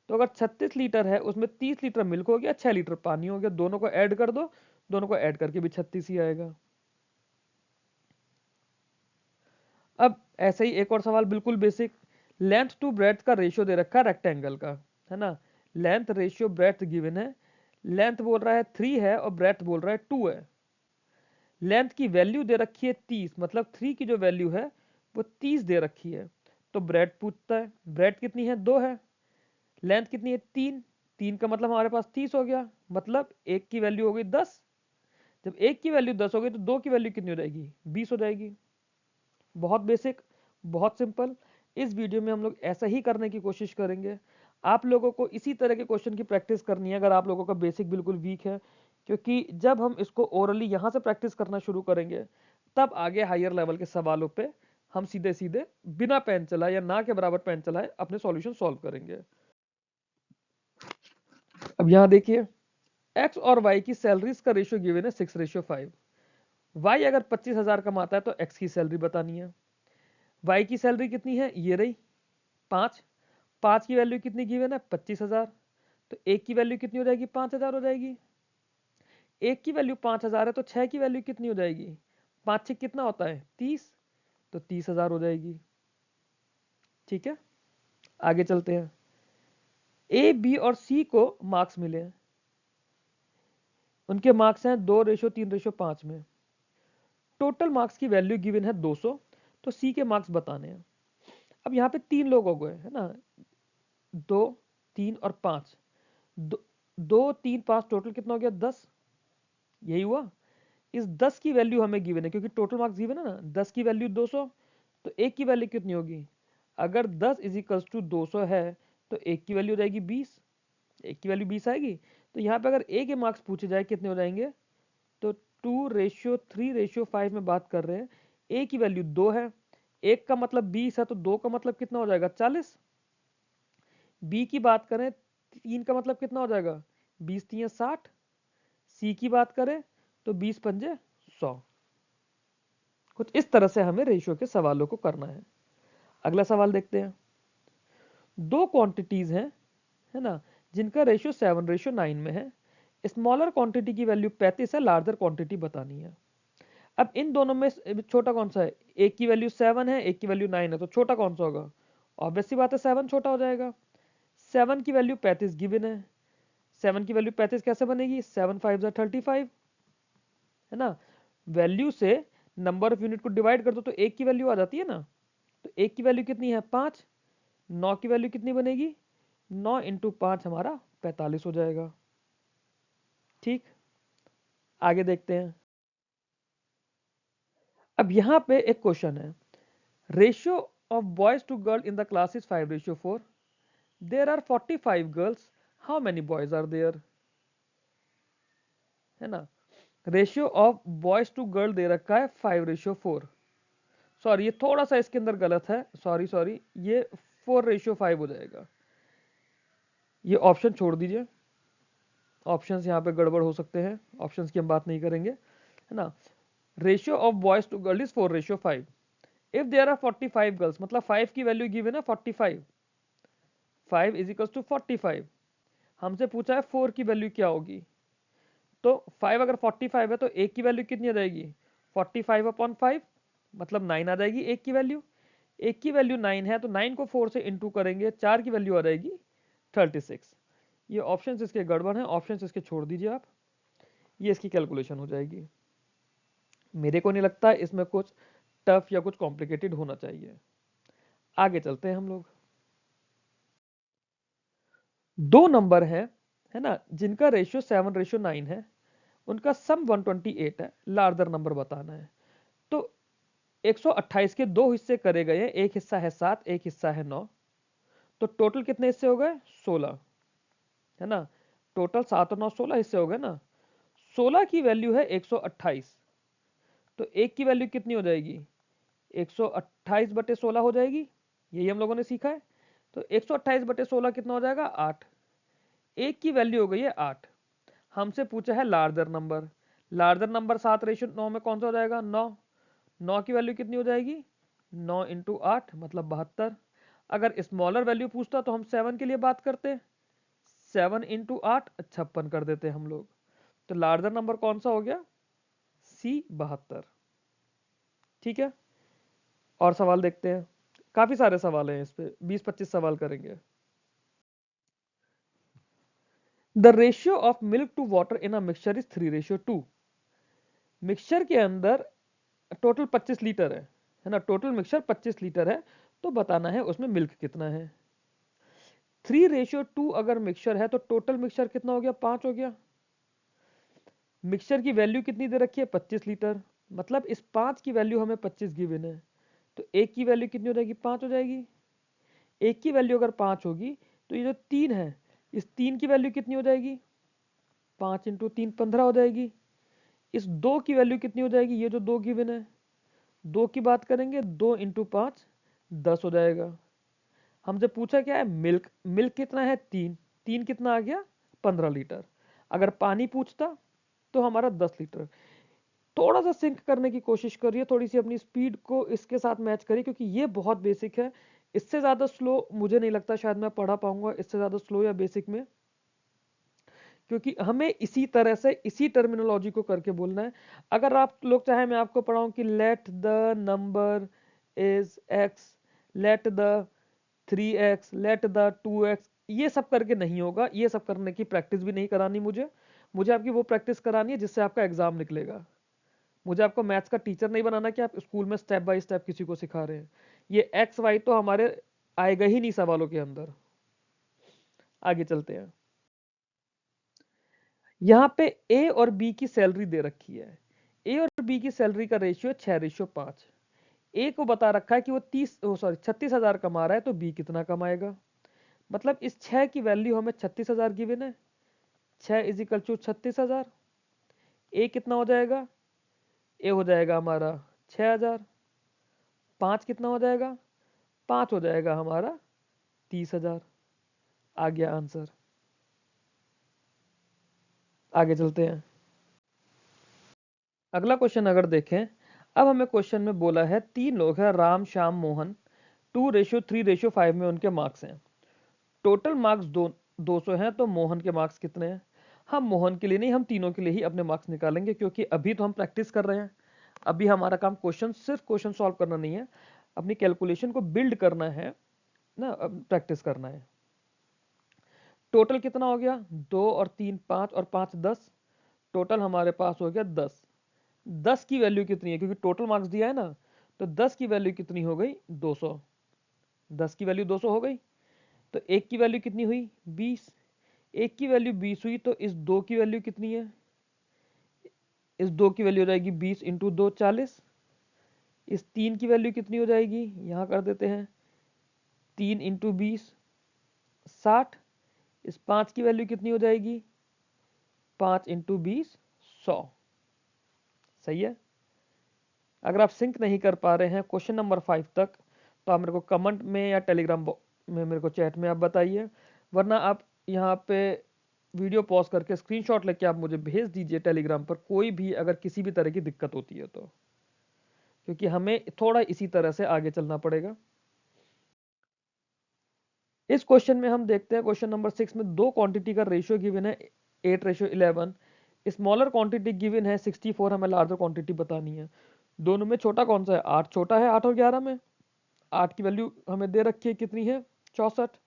तो अगर 36 लीटर है उसमें 30 लीटर मिल्क हो गया, 6 लीटर पानी हो गया, दोनों को ऐड कर दो, दोनों को ऐड करके भी 36 ही आएगा। अब ऐसे ही एक और सवाल बिल्कुल बेसिक, लेंथ टू ब्रेड्थ का रेशियो दे रखा है रेक्टेंगल का, है ना। लेंथ रेशियो ब्रेड्थ गिवन है, लेंथ बोल रहा है 3 है और ब्रेड्थ बोल रहा है 2 है। लेंथ की वैल्यू दे रखी है 30, मतलब 3 की जो वैल्यू है वो 30 दे रखी है। तो ब्रेड पूछता है, ब्रेड कितनी है? 2 है। लेंथ कितनी है? 3, 3 का मतलब हमारे पास 30 हो गया, मतलब 1 की वैल्यू हो गई 10। जब 1 की वैल्यू 10 हो गई तो 2 की वैल्यू कितनी हो जाएगी? 20 हो जाएगी। बहुत बेसिक, बहुत सिंपल। इस वीडियो में हम लोग ऐसा ही करने की कोशिश करेंगे। आप लोगों को इसी तरह के क्वेश्चन की प्रैक्टिस करनी है अगर आप लोगों का बेसिक बिल्कुल वीक है, क्योंकि जब हम इसको ओरली यहाँ से प्रैक्टिस करना शुरू करेंगे तब आगे हायर लेवल के सवालों पे हम सीधे सीधे बिना पेन चलाए या ना के बराबर पेन चलाए अपने सॉल्यूशन सॉल्व करेंगे। अब यहाँ देखिए, एक्स और वाई की सैलरीज का रेशियो गिवन है 6:5। वाई अगर 25,000 कमाता है तो एक्स की सैलरी बतानी है। वाई की सैलरी कितनी है? ये रही 5, 5 की वैल्यू कितनी गिवन है? 25,000, तो 1 की वैल्यू कितनी हो जाएगी? 5,000 हो जाएगी। 1 की वैल्यू 5,000 है तो 6 की वैल्यू कितनी हो जाएगी? 5 6 कितना होता है? 30, तो 30,000 हो जाएगी। ठीक है, आगे चलते हैं। ए बी और सी को मार्क्स मिले हैं, उनके मार्क्स हैं 2:3:5 में। टोटल मार्क्स की वैल्यू गिवन है 200, तो सी के मार्क्स बताने हैं। अब यहाँ पे 3 लोग हो गए, है ना, 2 3 और 5, 2 3 5 टोटल कितना हो गया? 10। यही हुआ। इस 10 की वैल्यू हमें गिवन है क्योंकि टोटल मार्क्स गिवन है ना, 10 की वैल्यू 200, तो 1 की वैल्यू कितनी होगी? अगर 10 = 200 है तो 1 की वैल्यू हो जाएगी 20, 1 की वैल्यू 20 आएगी। तो यहाँ पे अगर ए के मार्क्स पूछे जाए कितने हो जाएंगे, तो 2:3:5 में बात कर रहे हैं। ए की वैल्यू 2 है, 1 का मतलब 20 है, तो 2 का मतलब कितना हो जाएगा? 40। बी की बात करें, 3 का मतलब कितना हो जाएगा? 20 3 60। सी की बात करें तो 20 पंजे 100। कुछ इस तरह से हमें रेशियो के सवालों को करना है। अगला सवाल देखते हैं। दो क्वांटिटीज हैं, है ना, जिनका रेशियो 7:9 में है। स्मॉलर क्वांटिटी की वैल्यू 35 है, लार्जर क्वांटिटी बतानी है। अब इन दोनों में छोटा कौन सा है? एक की वैल्यू 7 है, एक की वैल्यू 9 है, तो छोटा कौन सा होगा? ऑब्वियस सी बात है 7 छोटा हो जाएगा। 7 की वैल्यू 35 गिवन है, 7 की वैल्यू 35 कैसे बनेगी? 7 5 35, है ना। वैल्यू से नंबर ऑफ यूनिट को डिवाइड कर दो तो एक की वैल्यू आ जाती है ना। तो एक की वैल्यू कितनी है? 5। 9 की वैल्यू कितनी बनेगी? 9 × 5 हमारा 45 हो जाएगा। ठीक, आगे देखते हैं। अब यहाँ पे एक क्वेश्चन है, ratio of boys to girl in the class is 5:4। There are 45 girls, how many boys are there, है ना। Ratio of boys to girl दे रखा है 5:4। सॉरी, ये थोड़ा सा इसके अंदर गलत है, सॉरी, ये 4:5 हो जाएगा। ये ऑप्शन छोड़ दीजिए, ऑप्शंस यहाँ पे गड़बड़ हो सकते हैं, ऑप्शंस की हम बात नहीं करेंगे, है ना। Ratio of boys to girl is 4:5। If there are 45 girls, मतलब 5 की वैल्यू गिवन है 45, 5 इज इक्वल टू 45। हमसे पूछा है 4 की वैल्यू क्या होगी, तो 5 अगर 45 है तो एक की वैल्यू कितनी आ जाएगी, 45/5, मतलब 9 आ जाएगी एक की वैल्यू। एक की वैल्यू 9 है तो 9 को 4 से इंटू करेंगे, 4 की वैल्यू आ जाएगी 36। ये ऑप्शंस इसके गड़बड़ हैं, ऑप्शंस इसके छोड़ दीजिए आप, ये इसकी कैलकुलेशन हो जाएगी। मेरे को नहीं लगता इसमें कुछ टफ या कुछ कॉम्प्लिकेटेड होना चाहिए। आगे चलते हैं हम लोग। दो नंबर है ना, जिनका रेशियो 7:9 है, उनका सम 128 है, लार्जर नंबर बताना है। तो 128 के दो हिस्से करे गए हैं, एक हिस्सा है 7, एक हिस्सा है 9, तो टोटल कितने हिस्से हो गए, 16, है ना। टोटल 7 और 9 16 हिस्से हो गए ना। 16 की वैल्यू है 128, तो एक की वैल्यू कितनी हो जाएगी, 128/16 हो जाएगी, यही हम लोगों ने सीखा है। तो 128/16 कितना हो जाएगा, 8। एक की वैल्यू हो गई है 8। हमसे पूछा है लार्जर नंबर, लार्जर नंबर 7:9 में कौन सा हो जाएगा, 9। 9 की वैल्यू कितनी हो जाएगी, 9 इंटू 8 मतलब 72। अगर स्मॉलर वैल्यू पूछता तो हम 7 के लिए बात करते, 7 इंटू 8 56 कर देते हम लोग। तो लार्जर नंबर कौन सा हो गया, सी 72। ठीक है, और सवाल देखते हैं, काफी सारे सवाल हैं इस पे, 20-25 सवाल करेंगे। The ratio of milk to water in a mixture is 3:2। Mixture के अंदर टोटल 25 लीटर है ना, टोटल मिक्सचर 25 लीटर है, तो बताना है उसमें मिल्क कितना है। 3:2 अगर मिक्सचर है तो टोटल मिक्सचर कितना हो गया, 5 हो गया। मिक्सचर की वैल्यू कितनी दे रखी है, 25 लीटर, मतलब इस 5 की वैल्यू हमें 25 गिवन है, तो एक की वैल्यू कितनी हो जाएगी, 5 हो जाएगी। एक की वैल्यू अगर 5 होगी तो ये जो 3 है, इस 3 की वैल्यू कितनी हो जाएगी, 5 इंटू 3 15 हो जाएगी। इस 2 की वैल्यू कितनी हो जाएगी, ये जो 2 गिवन है, 2 की बात करेंगे, 2 इंटू 5 10 हो जाएगा। हमसे पूछा क्या है, मिल्क, मिल्क कितना है, 3, 3 कितना आ गया, 15 लीटर। अगर पानी पूछता तो हमारा 10 लीटर। थोड़ा सा सिंक करने की कोशिश करिए, थोड़ी सी अपनी स्पीड को इसके साथ मैच करिए, क्योंकि ये बहुत बेसिक है। इससे ज़्यादा स्लो मुझे नहीं लगता शायद मैं पढ़ा पाऊंगा, इससे ज़्यादा स्लो या बेसिक में, क्योंकि हमें इसी तरह से इसी टर्मिनोलॉजी को करके बोलना है। अगर आप लोग चाहे मैं आपको पढ़ाऊं कि let the number is x, let the 3x, let the 2x, ये सब करके नहीं होगा, ये सब करने की प्रैक्टिस भी नहीं करानी मुझे। मुझे आपकी वो प्रैक्टिस करानी है जिससे आपका एग्जाम निकलेगा। मुझे आपको मैथ्स का टीचर नहीं बनाना कि आप स्कूल में स्टेप बाय स्टेप किसी को सिखा रहे हैं। ये एक्स वाई तो हमारे आएगा ही नहीं सवालों के अंदर। आगे चलते हैं। यहाँ पे ए और बी की सैलरी दे रखी है। ए और बी की सैलरी का रेशियो 6:5। ए को बता रखा है कि वो 36,000 कमा रहा है, तो बी कितना कमाएगा। मतलब इस 6 की वैल्यू हमें 36,000 गिवन है, 6 इज इक्वल टू 36,000। ए कितना हो जाएगा, ए हो जाएगा हमारा 6,000। 5 कितना हो जाएगा, 5 हो जाएगा हमारा 30,000। आ गया आंसर। आगे चलते हैं। अगला क्वेश्चन अगर देखें, अब हमें क्वेश्चन में बोला है 3 लोग हैं, राम श्याम मोहन, 2:3:5 में उनके मार्क्स हैं। टोटल मार्क्स 200 हैं, तो मोहन के मार्क्स कितने हैं। हम मोहन के लिए नहीं, हम तीनों के लिए ही अपने मार्क्स निकालेंगे, क्योंकि अभी तो हम प्रैक्टिस कर रहे हैं। अभी हमारा काम क्वेश्चन, सिर्फ क्वेश्चन सॉल्व करना नहीं है, अपनी कैलकुलेशन को बिल्ड करना है ना, प्रैक्टिस करना है। टोटल कितना हो गया, 2 और 3 5 और 5 10, टोटल हमारे पास हो गया 10। 10 की वैल्यू कितनी है, क्योंकि टोटल मार्क्स दिया है ना, तो 10 की वैल्यू कितनी हो गई, 200। 10 की वैल्यू 200 हो गई, तो एक की वैल्यू कितनी हुई, 20। एक की वैल्यू 20 हुई, तो इस 2 की वैल्यू कितनी है, इस 2 की वैल्यू हो जाएगी 20 इंटू 2 40। इस 3 की वैल्यू कितनी हो जाएगी, यहाँ कर देते हैं, 3 इंटू 20 60। इस 5 की वैल्यू कितनी हो जाएगी, 5 इंटू 20 100। सही है। अगर आप सिंक नहीं कर पा रहे हैं क्वेश्चन नंबर 5 तक, तो आप मेरे को कमेंट में या टेलीग्राम में मेरे को चैट में आप बताइए, वरना आप यहाँ पे वीडियो पॉज करके स्क्रीनशॉट लेके आप मुझे भेज दीजिए टेलीग्राम पर, कोई भी अगर किसी भी तरह की दिक्कत होती है तो, क्योंकि हमें थोड़ा इसी तरह से आगे चलना पड़ेगा। इस क्वेश्चन में हम देखते हैं क्वेश्चन नंबर 6 में दो क्वांटिटी का रेशियो गिवन है 8:11, स्मॉलर क्वांटिटी गिवन है 64, हमें लार्जर क्वांटिटी बतानी है। दोनों में छोटा कौन सा है? 8 छोटा है 8 और 11 में। 8 की वैल्यू हमें दे रखी है कितनी है? 64।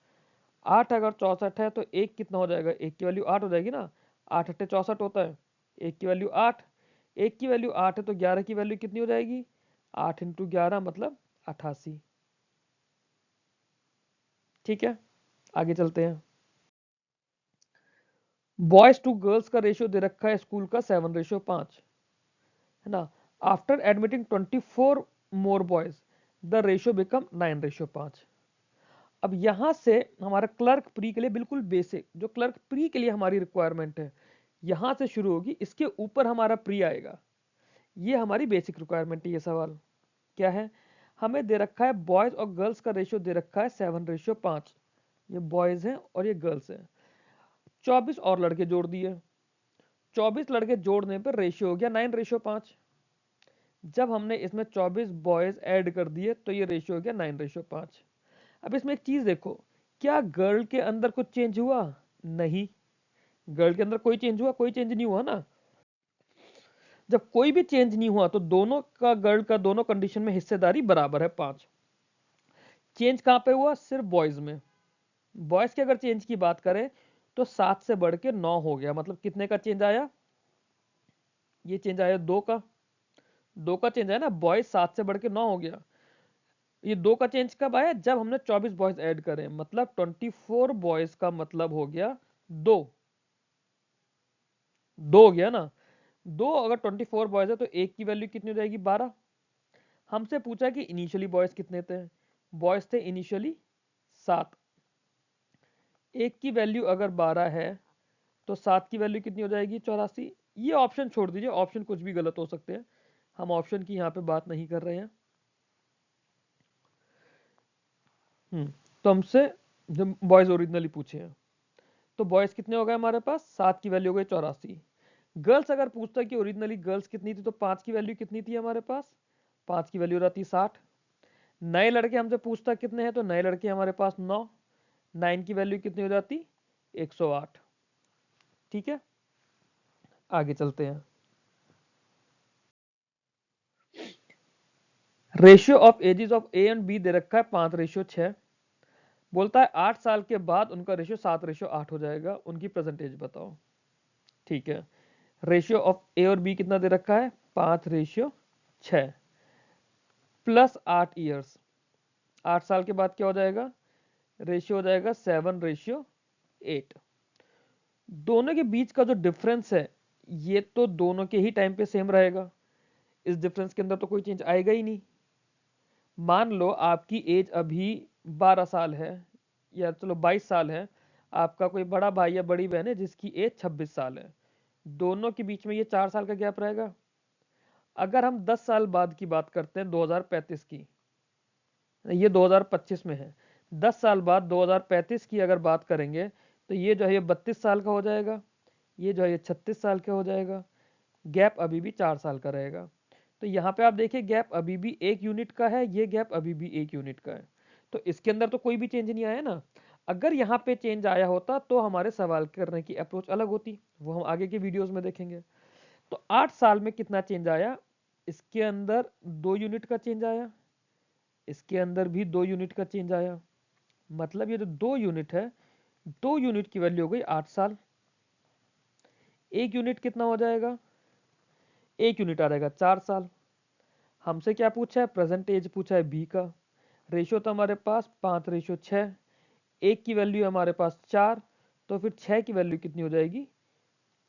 8 अगर 64 है तो एक कितना हो जाएगा? एक की वैल्यू 8 हो जाएगी ना, 8 अट्ठे 64 होता है, एक की वैल्यू 8। एक की वैल्यू 8 है तो 11 की वैल्यू कितनी हो जाएगी? 8 इंटू 11 मतलब 88। ठीक है, आगे चलते हैं। बॉयज टू गर्ल्स का रेशियो दे रखा है स्कूल का 7:5, है ना। After admitting 24 more boys the ratio become 9:5। अब यहां से हमारा क्लर्क प्री के लिए बिल्कुल बेसिक, जो क्लर्क प्री के लिए हमारी रिक्वायरमेंट है, यहां से शुरू होगी, इसके ऊपर हमारा प्री आएगा। ये हमारी बेसिक रिक्वायरमेंट है। ये सवाल क्या है? हमें दे रखा है बॉयज और गर्ल्स का रेशियो दे रखा है 7:5। ये बॉयज हैं और ये गर्ल्स हैं। 24 और लड़के जोड़ दिए, 24 लड़के जोड़ने पर रेशियो हो गया 9:5। जब हमने इसमें 24 बॉयज ऐड कर दिए तो ये रेशियो हो गया 9:5। अब इसमें एक चीज देखो, क्या गर्ल के अंदर कुछ चेंज हुआ? नहीं, गर्ल के अंदर कोई चेंज हुआ? कोई चेंज नहीं हुआ ना। जब कोई भी चेंज नहीं हुआ तो दोनों का, गर्ल का दोनों कंडीशन में हिस्सेदारी बराबर है 5। चेंज कहां पे हुआ? सिर्फ बॉयज में। बॉयज के अगर चेंज की बात करें तो 7 से बढ़ के 9 हो गया, मतलब कितने का चेंज आया? ये चेंज आया 2 का। 2 का चेंज आया ना, बॉयज 7 से बढ़ के 9 हो गया। ये 2 का चेंज कब आया? जब हमने 24 बॉयज ऐड करे, मतलब 24 बॉयज का मतलब हो गया 2। 2 हो गया ना। 2 अगर 24 बॉयज है तो एक की वैल्यू कितनी हो जाएगी? 12। हमसे पूछा कि इनिशियली बॉयज कितने थे? बॉयज थे इनिशियली 7। एक की वैल्यू अगर 12 है तो 7 की वैल्यू कितनी हो जाएगी? 84। ये ऑप्शन छोड़ दीजिए, ऑप्शन कुछ भी गलत हो सकते हैं, हम ऑप्शन की यहाँ पे बात नहीं कर रहे हैं। तो हमसे जब बॉयज ओरिजिनली पूछे हैं तो बॉयज कितने हो गए हमारे पास? 7 की वैल्यू हो गई 84। गर्ल्स अगर पूछता कि ओरिजिनली गर्ल्स कितनी थी तो 5 की वैल्यू कितनी थी हमारे पास? 5 की वैल्यू रहती 60। नए लड़के हमसे पूछता कितने हैं तो नए लड़के हमारे पास 9। 9 की वैल्यू कितनी हो जाती? 108। ठीक है, आगे चलते हैं। Ratio of ages of A and B दे रखा है 5:6। बोलता है 8 साल के बाद उनका रेशियो 7:8 हो जाएगा, उनकी प्रेजेंट एज बताओ। ठीक है, रेशियो ऑफ ए और बी कितना दे रखा है? 5:6 प्लस 8 ईयर्स। 8 साल के बाद क्या हो जाएगा? रेशियो हो जाएगा 7:8। दोनों के बीच का जो डिफरेंस है ये तो दोनों के ही टाइम पे सेम रहेगा, इस डिफरेंस के अंदर तो कोई चेंज आएगा ही नहीं। मान लो आपकी एज अभी 12 साल है, या चलो 22 साल है, आपका कोई बड़ा भाई या बड़ी बहन है जिसकी एज 26 साल है, दोनों के बीच में ये 4 साल का गैप रहेगा। अगर हम 10 साल बाद की बात करते हैं 2035 की, ये 2025 में है, 10 साल बाद 2035 की अगर बात करेंगे तो ये जो है ये 32 साल का हो जाएगा, ये जो है ये 36 साल का हो जाएगा। गैप अभी भी 4 साल का रहेगा। तो यहाँ पे आप देखिए गैप अभी भी 1 यूनिट का है, ये गैप अभी भी 1 यूनिट का है, तो इसके अंदर तो कोई भी चेंज नहीं आया ना। अगर यहाँ पे चेंज आया होता तो हमारे सवाल करने की अप्रोच अलग होती, वो हम आगे के वीडियोस में देखेंगे। तो 8 साल में कितना चेंज आया? इसके अंदर 2 यूनिट का चेंज आया, इसके अंदर भी 2 यूनिट का चेंज आया, मतलब ये जो 2 यूनिट है, 2 यूनिट की वैल्यू हो गई 8 साल। 1 यूनिट कितना हो जाएगा? 1 यूनिट आ जाएगा 4 साल। हमसे क्या पूछा है? प्रेजेंट एज पूछा है बी का। रेशियो तो हमारे पास 5:6, एक की वैल्यू हमारे पास 4, तो फिर 6 की वैल्यू कितनी हो जाएगी?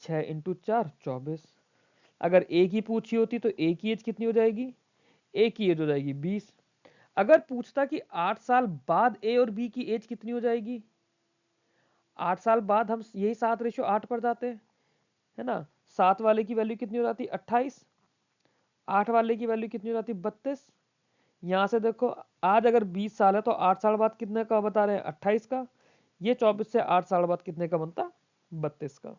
6 इंटू 4 24। अगर एक ही पूछी होती तो ए की एज कितनी हो जाएगी? ए की एज हो जाएगी 20। अगर पूछता कि 8 साल बाद ए और बी की एज कितनी हो जाएगी, 8 साल बाद हम यही 7:8 पर जाते हैं, है ना। 7 वाले की वैल्यू कितनी हो जाती? 28। 8 वाले की वैल्यू कितनी हो जाती है 32। यहां से देखो आज अगर 20 साल है तो 8 साल बाद कितने का बता रहे हैं 28 का। ये 24 से 8 साल बाद कितने का बनता 32 का।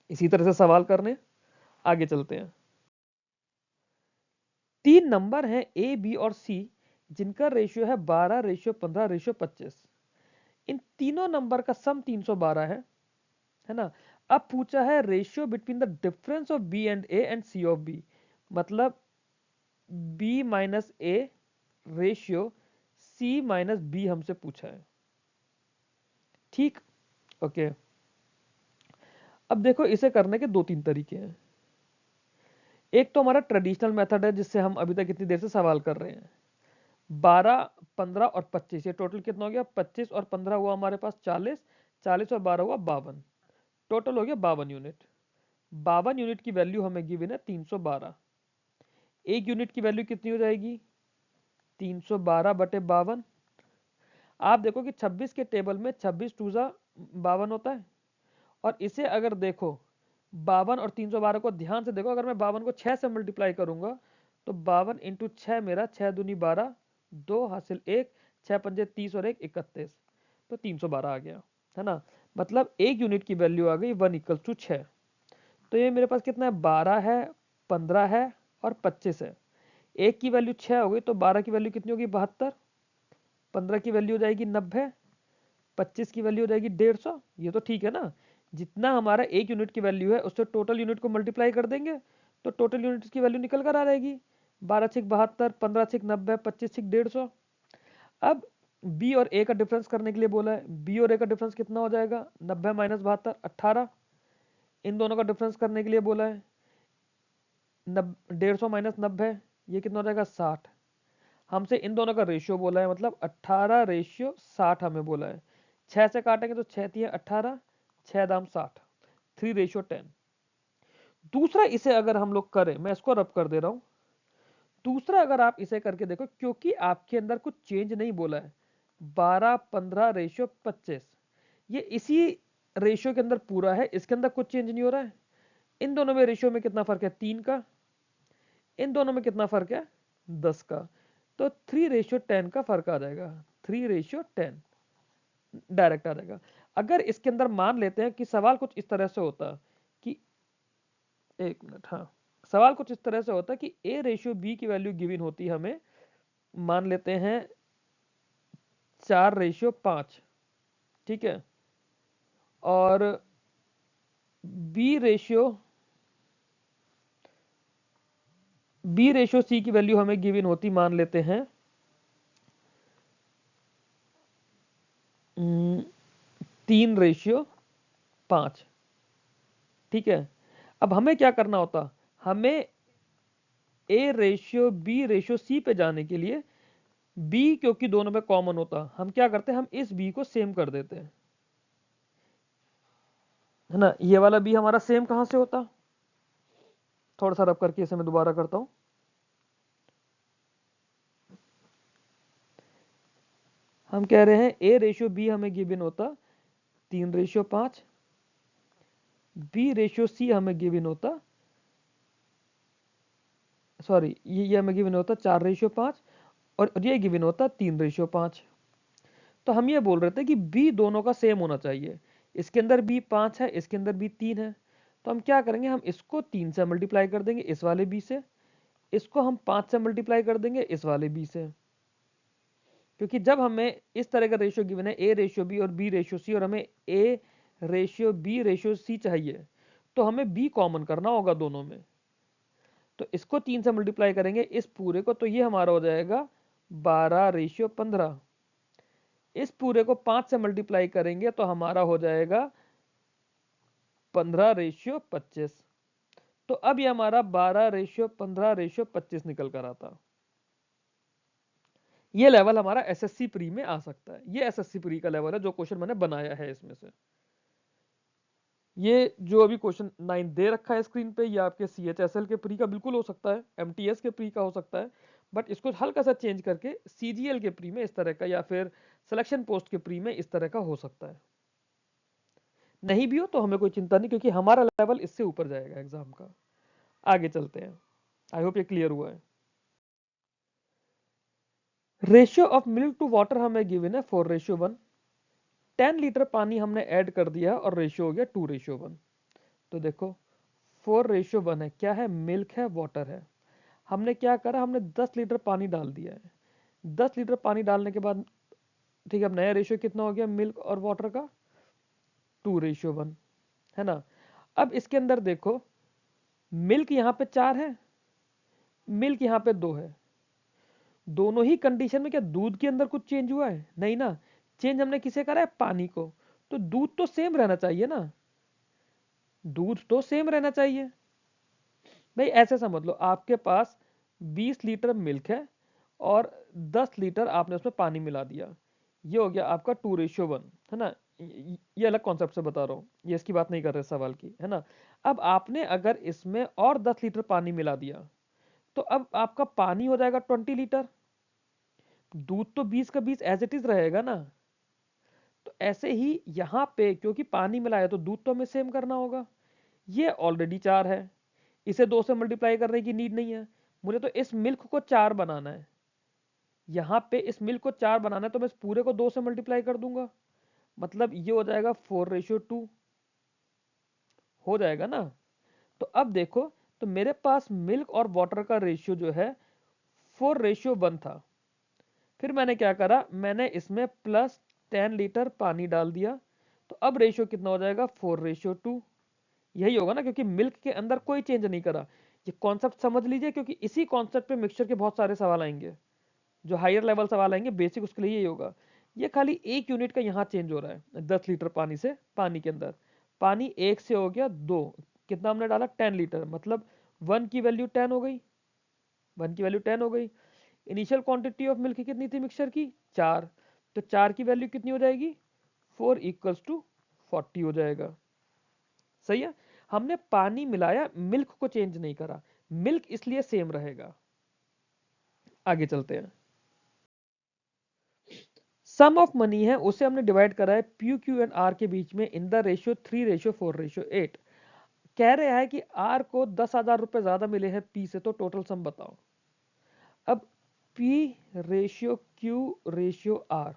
इसी तरह से सवाल करने आगे चलते हैं। 3 नंबर हैं ए बी और सी जिनका रेशियो है 12 रेशियो 15 रेशियो 25। इन तीनों नंबर का सम 312 है ना। अब पूछा है ratio between the difference of B and A and C of B, मतलब B minus A ratio C minus B हमसे पूछा है। ठीक, ओके। अब देखो इसे करने के 2-3 तरीके हैं। एक तो हमारा ट्रेडिशनल मेथड है जिससे हम अभी तक इतनी देर से सवाल कर रहे हैं। 12 15 और 25, ये टोटल कितना हो गया 25 और 15 हुआ हमारे पास 40, 40 और 12 हुआ 52, टोटल हो गया 52 यूनिट। 52 यूनिट की वैल्यू हमें गिवन है 312। एक यूनिट की वैल्यू कितनी हो जाएगी 312 बटे 52। आप देखो कि 26 के टेबल में 26 टूजा 52 होता है। और इसे अगर देखो 52 और 312 को ध्यान से देखो, अगर मैं 52 को 6 से मल्टीप्लाई करूंगा तो 52 इंटू 6 मेरा 6 दूनी 12, 2 हासिल 1, 6 पंजे 30 और 1 31, तो 312 आ गया है ना। मतलब एक यूनिट की वैल्यू आ गई 1 इक्वल टू 6। तो ये मेरे पास कितना है 12 है 15 है और 25 है। एक की वैल्यू 6 हो गई तो 12 की वैल्यू कितनी होगी 72, 15 की वैल्यू हो जाएगी 90, 25 की वैल्यू हो जाएगी 150। ये तो ठीक है ना। जितना हमारा एक यूनिट की वैल्यू है उससे टोटल यूनिट को मल्टीप्लाई कर देंगे तो टोटल यूनिट की वैल्यू निकल कर आ जाएगी। 12 छिक 72, 15 छिक 90, 25 छिक 150। अब बी और ए का डिफरेंस करने के लिए बोला है। बी और ए का डिफरेंस कितना हो जाएगा 90 माइनस 72 18। इन दोनों का डिफरेंस करने के लिए बोला है 150 माइनस 90, ये कितना हो जाएगा 60। हमसे इन दोनों का रेशियो बोला है, मतलब 18 रेशियो 60 हमें बोला है। 6 से काटेंगे तो 6 तिया 18, 6 दाम 60, 3 रेशियो 10। दूसरा इसे अगर हम लोग करें, मैं इसको रब कर दे रहा हूं। दूसरा अगर आप इसे करके देखो, क्योंकि आपके अंदर कुछ चेंज नहीं बोला है, 12 15 रेशियो 25, ये इसी रेशियो के अंदर पूरा है, इसके अंदर कुछ चेंज नहीं हो रहा है। इन दोनों में रेशियो में कितना फर्क है 3 का, इन दोनों में कितना फर्क है 10 का, तो 3 रेशियो 10 का फर्क आ जाएगा। 3 रेशियो 10 डायरेक्ट आ जाएगा। अगर इसके अंदर मान लेते हैं कि सवाल कुछ इस तरह से होता कि, एक मिनट, हाँ, सवाल कुछ इस तरह से होता कि ए रेशियो बी की वैल्यू गिवन होती हमें, मान लेते हैं 4 रेशियो 5, ठीक है, और बी रेशियो सी की वैल्यू हमें गिवन होती मान लेते हैं 3 रेशियो 5, ठीक है। अब हमें क्या करना होता, हमें A ratio B ratio C पे जाने के लिए बी क्योंकि दोनों में कॉमन होता, हम क्या करते हैं हम इस बी को सेम कर देते हैं, है ना। ये वाला बी हमारा सेम कहां से होता, थोड़ा सा रब करके इसे मैं दोबारा करता हूं। हम कह रहे हैं ए रेशियो बी हमें गिवन होता 3 रेशियो 5, बी रेशियो सी हमें गिवन होता, सॉरी, ये हमें गिवन होता 4 रेशियो 5 और ये गिवन होता 3 रेशियो 5। तो हम ये बोल रहे थे कि बी दोनों का सेम होना चाहिए, इसके अंदर बी 5 है, इसके अंदर बी 3 है, तो हम क्या करेंगे, हम इसको 3 से मल्टीप्लाई कर देंगे इस वाले बी से, इसको हम 5 से मल्टीप्लाई कर देंगे इस वाले बी से। क्योंकि जब हमें इस तरह का रेशियो गिवन है ए रेशियो बी और बी रेशियो सी, और हमें A ratio B ratio C चाहिए, तो हमें बी कॉमन करना होगा दोनों में। तो इसको 3 से मल्टीप्लाई करेंगे इस पूरे को, तो ये हमारा हो जाएगा 12 रेशियो 15। इस पूरे को 5 से मल्टीप्लाई करेंगे तो हमारा हो जाएगा 15 रेशियो 25। तो अब ये हमारा 12 रेशियो 15 रेशियो 25 निकल कर आता। ये लेवल हमारा एसएससी प्री में आ सकता है। ये एसएससी प्री का लेवल है जो क्वेश्चन मैंने बनाया है इसमें से। ये जो अभी क्वेश्चन 9 दे रखा है स्क्रीन पे, ये आपके सीएचएसएल के प्री का बिल्कुल हो सकता है, एमटीएस के प्री का हो सकता है, बट इसको हल्का सा चेंज करके सीजीएल के प्री में इस तरह का, या फिर सिलेक्शन पोस्ट के प्री में इस तरह का हो सकता है। नहीं भी हो तो हमें कोई चिंता नहीं, क्योंकि हमारा लेवल इससे ऊपर जाएगा एग्जाम का। आगे चलते हैं। आई होप ये क्लियर हुआ है। Ratio of milk to water हमें गिवन है 4:1। 10 लीटर पानी हमने ऐड कर दिया और रेशियो हो गया 2:1। तो देखो 4:1 है, क्या है, मिल्क है, वाटर है। हमने क्या करा, हमने 10 लीटर पानी डाल दिया है। 10 लीटर पानी डालने के बाद ठीक है, अब नया रेशियो कितना हो गया मिल्क और वाटर का, 2:1, है ना। अब इसके अंदर देखो, मिल्क यहाँ पे 4 है, मिल्क यहाँ पे 2 है। दोनों ही कंडीशन में क्या दूध के अंदर कुछ चेंज हुआ है? नहीं ना। चेंज हमने किसे करा है? पानी को। तो दूध तो सेम रहना चाहिए ना, दूध तो सेम रहना चाहिए। भाई ऐसे समझ लो, आपके पास 20 लीटर मिल्क है और 10 लीटर आपने उसमें पानी मिला दिया, ये हो गया आपका 2:1, है ना। ये अलग कॉन्सेप्ट से बता रहा हूँ, ये इसकी बात नहीं कर रहे सवाल की, है ना। अब आपने अगर इसमें और 10 लीटर पानी मिला दिया, तो अब आपका पानी हो जाएगा 20 लीटर। दूध तो 20 का 20 एज इट इज रहेगा ना। तो ऐसे ही यहाँ पे क्योंकि पानी मिलाया तो दूध तो हमें सेम करना होगा। ये ऑलरेडी 4 है, इसे 2 से मल्टीप्लाई करने की नीड नहीं है। मुझे तो इस मिल्क को 4 बनाना है, यहाँ पे इस मिल्क को 4 बनाना है, तो मैं इस पूरे को 2 से मल्टीप्लाई कर दूंगा। मतलब ये हो जाएगा 4:2 हो जाएगा ना। तो अब देखो, तो मेरे पास मिल्क और वाटर का रेशियो जो है 4:1 था। फिर मैंने क्या करा, मैंने इसमें प्लस 10 लीटर पानी डाल दिया। तो अब रेशियो कितना हो जाएगा 4:2। यही होगा ना, क्योंकि मिल्क के अंदर कोई चेंज नहीं करा। ये कॉन्सेप्ट समझ लीजिए, क्योंकि इसी कॉन्सेप्ट पे मिक्सचर के बहुत सारे सवाल आएंगे, जो हायर लेवल सवाल आएंगे बेसिक, उसके लिए यही होगा। ये खाली 1 यूनिट का यहाँ चेंज हो रहा है, 10 लीटर पानी से पानी के अंदर पानी 1 से हो गया 2। कितना हमने डाला 10 लीटर, मतलब 1 की वैल्यू 10 हो गई, 1 की वैल्यू 10 हो गई। इनिशियल क्वांटिटी ऑफ मिल्क कितनी थी मिक्सचर की 4, तो 4 की वैल्यू कितनी हो जाएगी 4 इक्वल्स टू 40 हो जाएगा। सही है, हमने पानी मिलाया, मिल्क को चेंज नहीं करा, मिल्क इसलिए सेम रहेगा। आगे चलते हैं। सम ऑफ मनी है, उसे हमने डिवाइड करा है पी क्यू एंड आर के बीच में इन द रेशियो 3:4:8। कह रहा है कि आर को 10,000 रुपए ज्यादा मिले हैं पी से, तो टोटल सम बताओ। अब P ratio Q ratio R,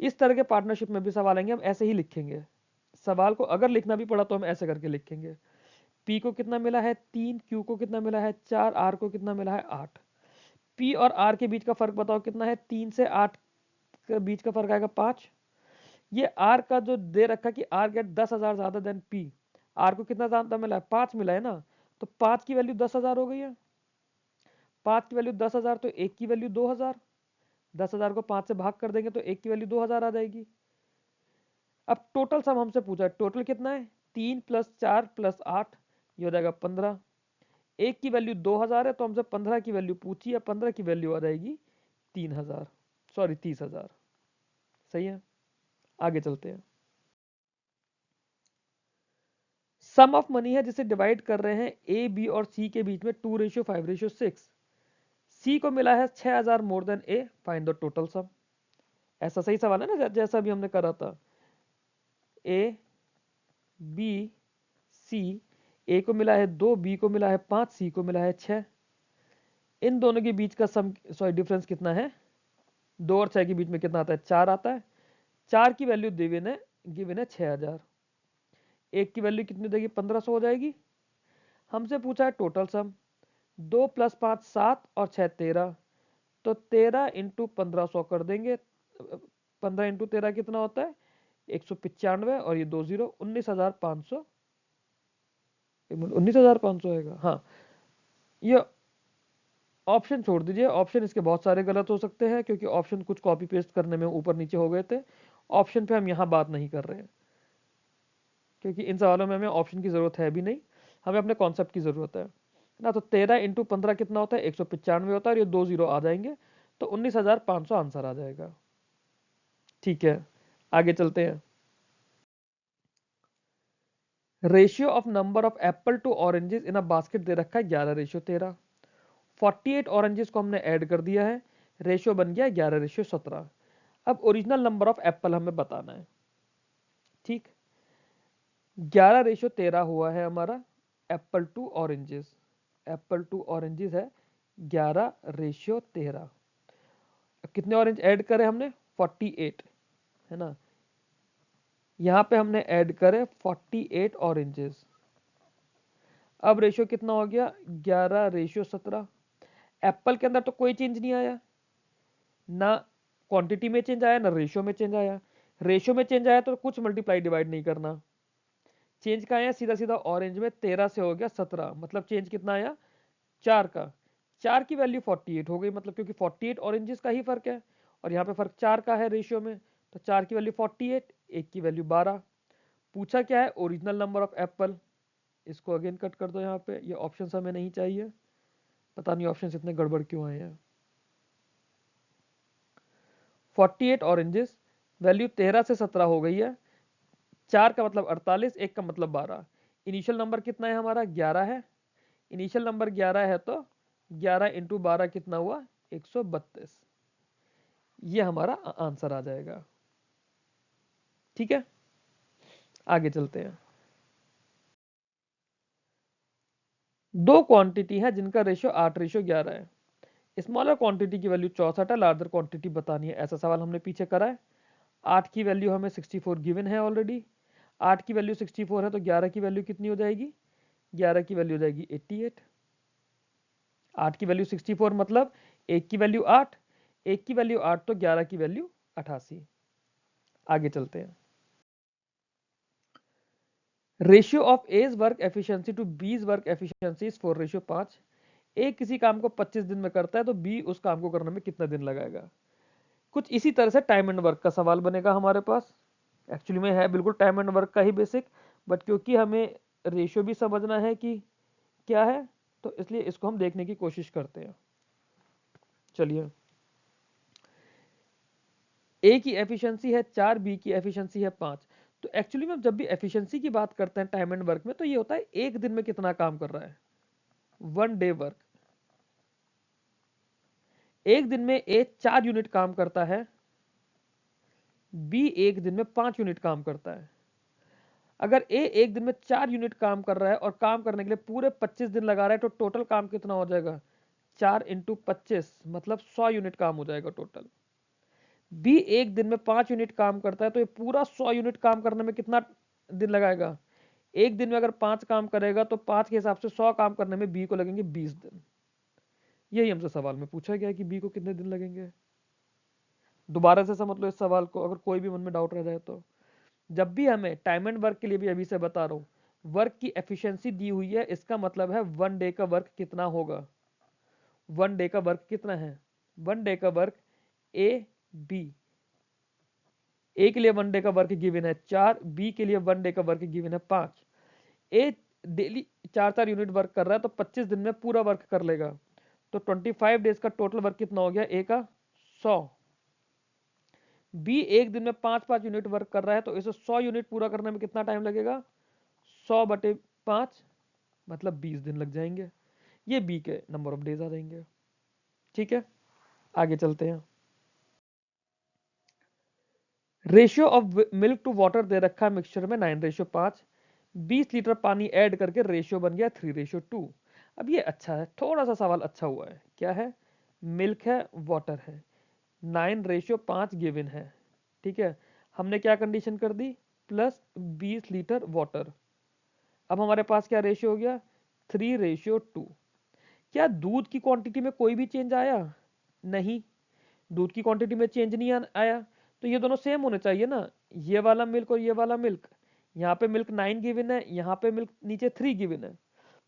इस तरह के पार्टनरशिप में भी सवाल आएंगे, हम ऐसे ही लिखेंगे सवाल को। अगर लिखना भी पड़ा तो हम ऐसे करके लिखेंगे। पी को कितना मिला है 3, क्यू को कितना मिला है 4, आर को कितना मिला है 8। पी और आर के बीच का फर्क बताओ कितना है, 3 से 8 के बीच का फर्क आएगा 5। ये आर का जो दे रखा कि आर गेट 10,000 ज्यादा देन पी, आर को कितना ज्यादा मिला है 5 मिला है ना। तो 5 की वैल्यू 10,000 हो गई है, 5 की वैल्यू 10,000, तो 1 की वैल्यू 2,000। 10,000 को 5 से भाग कर देंगे तो 1 की वैल्यू 2,000 आ जाएगी। अब टोटल सम हमसे पूछा है, टोटल कितना है 3 + 4 + 8, ये हो जाएगा 15। 1 की वैल्यू 2,000 है, तो हमसे 15 की वैल्यू पूछी है, 15 की वैल्यू आ जाएगी 3,000, सॉरी 30,000। सही है, आगे चलते हैं। सम ऑफ मनी है जिसे डिवाइड कर रहे हैं ए बी और सी के बीच में 2:5:6। सी को मिला है 6,000 more than A, find the total sum. ऐसा सही सवाल है ना, जैसा भी हमने करा था। ए बी सी, ए को मिला है 2, बी को मिला है 5, सी को मिला है 6। इन दोनों के बीच का सम, सॉरी डिफरेंस कितना है, 2 और 6 के बीच में कितना आता है 4 आता है। 4 की वैल्यू गिवन है 6,000। 1 की वैल्यू कितनी देगी 1,500 हो जाएगी। हमसे पूछा है टोटल सम, 2 + 5 7 और 6 13, तो 13 इंटू 1,500 कर देंगे। 15 इंटू 13 कितना होता है 195, और ये 20 19,500, 19,500 आएगा। हाँ, ये ऑप्शन छोड़ दीजिए, ऑप्शन इसके बहुत सारे गलत हो सकते हैं, क्योंकि ऑप्शन कुछ कॉपी पेस्ट करने में ऊपर नीचे हो गए थे। ऑप्शन पे हम यहाँ बात नहीं कर रहे हैं, क्योंकि इन सवालों में हमें ऑप्शन की जरूरत है भी नहीं, हमें अपने कॉन्सेप्ट की जरूरत है ना। तो 13 इंटू 15 कितना होता है 195 होता है, और ये 2 जीरो आ जाएंगे, तो 19,500 आंसर आ जाएगा। ठीक है, आगे चलते हैं। Ratio of number of apple to oranges in a basket दे रखा है 11:13। 48 ऑरेंजेस को हमने ऐड कर दिया है, रेशियो बन गया 11:17। अब ओरिजिनल नंबर ऑफ एप्पल हमें बताना है। ठीक, 11:13 हुआ है हमारा apple to oranges. Apple to oranges है 11:13। कितने ऑरेंज ऐड करे हमने? 48, है ना। यहाँ पे हमने ऐड करे 48 ऑरेंजेस। अब रेशियो कितना हो गया? 11:17। एप्पल के अंदर तो कोई चेंज नहीं आया, ना क्वांटिटी में चेंज आया, ना रेशियो में चेंज आया। रेशियो में चेंज आया तो कुछ मल्टीप्लाई डिवाइड नहीं करना। चेंज का आया सीधा सीधा ऑरेंज में, 13 से हो गया 17, मतलब चेंज कितना आया? 4 का। 4 की वैल्यू 48 हो गई, मतलब क्योंकि 48 ऑरेंजेस का ही फर्क है और यहाँ पे फर्क 4 का है रेशियो में, तो 4 की वैल्यू 48, 1 की वैल्यू 12। पूछा क्या है? Original number of Apple. इसको अगेन कट कर दो यहाँ पे, ये ऑप्शन हमें नहीं चाहिए, पता नहीं ऑप्शन इतने गड़बड़ क्यों आए हैं। 48 ऑरेंजेस, वैल्यू 13 से 17 हो गई है। 4 का मतलब 48, 1 का मतलब 12। इनिशियल नंबर कितना है हमारा? 11 है। इनिशियल नंबर 11 है तो 11 इंटू 12 कितना हुआ? 132। ये हमारा आंसर आ जाएगा। ठीक है, आगे चलते हैं। दो क्वांटिटी है जिनका रेशियो 8:11 है। स्मॉलर क्वांटिटी की वैल्यू 64 है, लार्जर क्वांटिटी बतानी है। ऐसा सवाल हमने पीछे करा है। 8 की वैल्यू हमें 64 गिवन है ऑलरेडी। 8 की वैल्यू 64 है तो 11 की वैल्यू कितनी हो जाएगी? 11 की वैल्यू हो जाएगी 88। 8 की वैल्यू 64 मतलब 1 की वैल्यू 8, 1 की वैल्यू 8 तो 11 की वैल्यू 88। आगे चलते हैं। Ratio of A's work efficiency to B's work efficiency is 4:5। A किसी काम को 25 दिन में करता है तो बी उस काम को करने में कितना दिन लगाएगा? कुछ इसी तरह से टाइम एंड वर्क का सवाल बनेगा हमारे पास। एक्चुअली में है बिल्कुल टाइम एंड वर्क का ही बेसिक, बट क्योंकि हमें रेशियो भी समझना है कि क्या है, तो इसलिए इसको हम देखने की कोशिश करते हैं। चलिए, ए की एफिशिएंसी है 4, बी की एफिशिएंसी है 5। तो एक्चुअली में जब भी एफिशिएंसी की बात करते हैं टाइम एंड वर्क में, तो ये होता है एक दिन में कितना काम कर रहा है, 1 डे वर्क। एक दिन में ए 4 यूनिट काम करता है, बी एक दिन में 5 यूनिट काम करता है। अगर ए एक दिन में 4 यूनिट काम कर रहा है और काम करने के लिए पूरे 25 दिन लगा रहा है, तो टोटल काम कितना हो जाएगा? 4 इंटू 25 मतलब 100 यूनिट काम हो जाएगा टोटल। बी एक दिन में 5 यूनिट काम करता है तो ये पूरा 100 यूनिट काम करने में कितना दिन लगाएगा? एक दिन में अगर 5 काम करेगा तो 5 के हिसाब से 100 काम करने में बी को लगेंगे 20 दिन। यही हमसे सवाल में पूछा गया है कि बी को कितने दिन लगेंगे। दोबारा से समझ लो इस सवाल को, अगर कोई भी मन में डाउट रह जाए तो। जब भी हमें टाइम एंड वर्क के लिए भी अभी से बता रहा हूं, वर्क की एफिशिएंसी दी हुई है, इसका मतलब है 1 डे का वर्क कितना होगा। 1 डे का वर्क कितना है? 1 डे का वर्क ए बी, ए के लिए 1 डे का वर्क गिवन है 4, बी के लिए 1 डे का वर्क गिवन है 5। ए डेली 4-4 यूनिट वर्क कर रहा है तो 25 दिन में पूरा वर्क कर लेगा, तो 25 डेज का टोटल वर्क कितना हो गया? ए का 100। बी एक दिन में 5-5 यूनिट वर्क कर रहा है तो इसे 100 यूनिट पूरा करने में कितना टाइम लगेगा? 100/5 मतलब 20 दिन लग जाएंगे। ये बी के नंबर ऑफ डेज आ जाएंगे। ठीक है, आगे चलते हैं। Ratio of milk to water दे रखा है मिक्सचर में 9:5। 20 लीटर पानी ऐड करके रेशियो बन गया 3:2। अब ये अच्छा है, थोड़ा सा सवाल अच्छा हुआ है। क्या है? मिल्क है, वाटर है, 9:5 गिवन है। ठीक है, हमने क्या कंडीशन कर दी? Plus 20 litre water. अब हमारे पास क्या रेशियो हो गया? 3:2। क्या दूध की क्वांटिटी में कोई भी चेंज आया? नहीं, दूध की क्वांटिटी में चेंज नहीं आया, तो ये दोनों सेम होने चाहिए ना, ये वाला मिल्क और ये वाला मिल्क। यहाँ पे मिल्क 9 गिवन है, यहाँ पे मिल्क नीचे 3 गिवन है।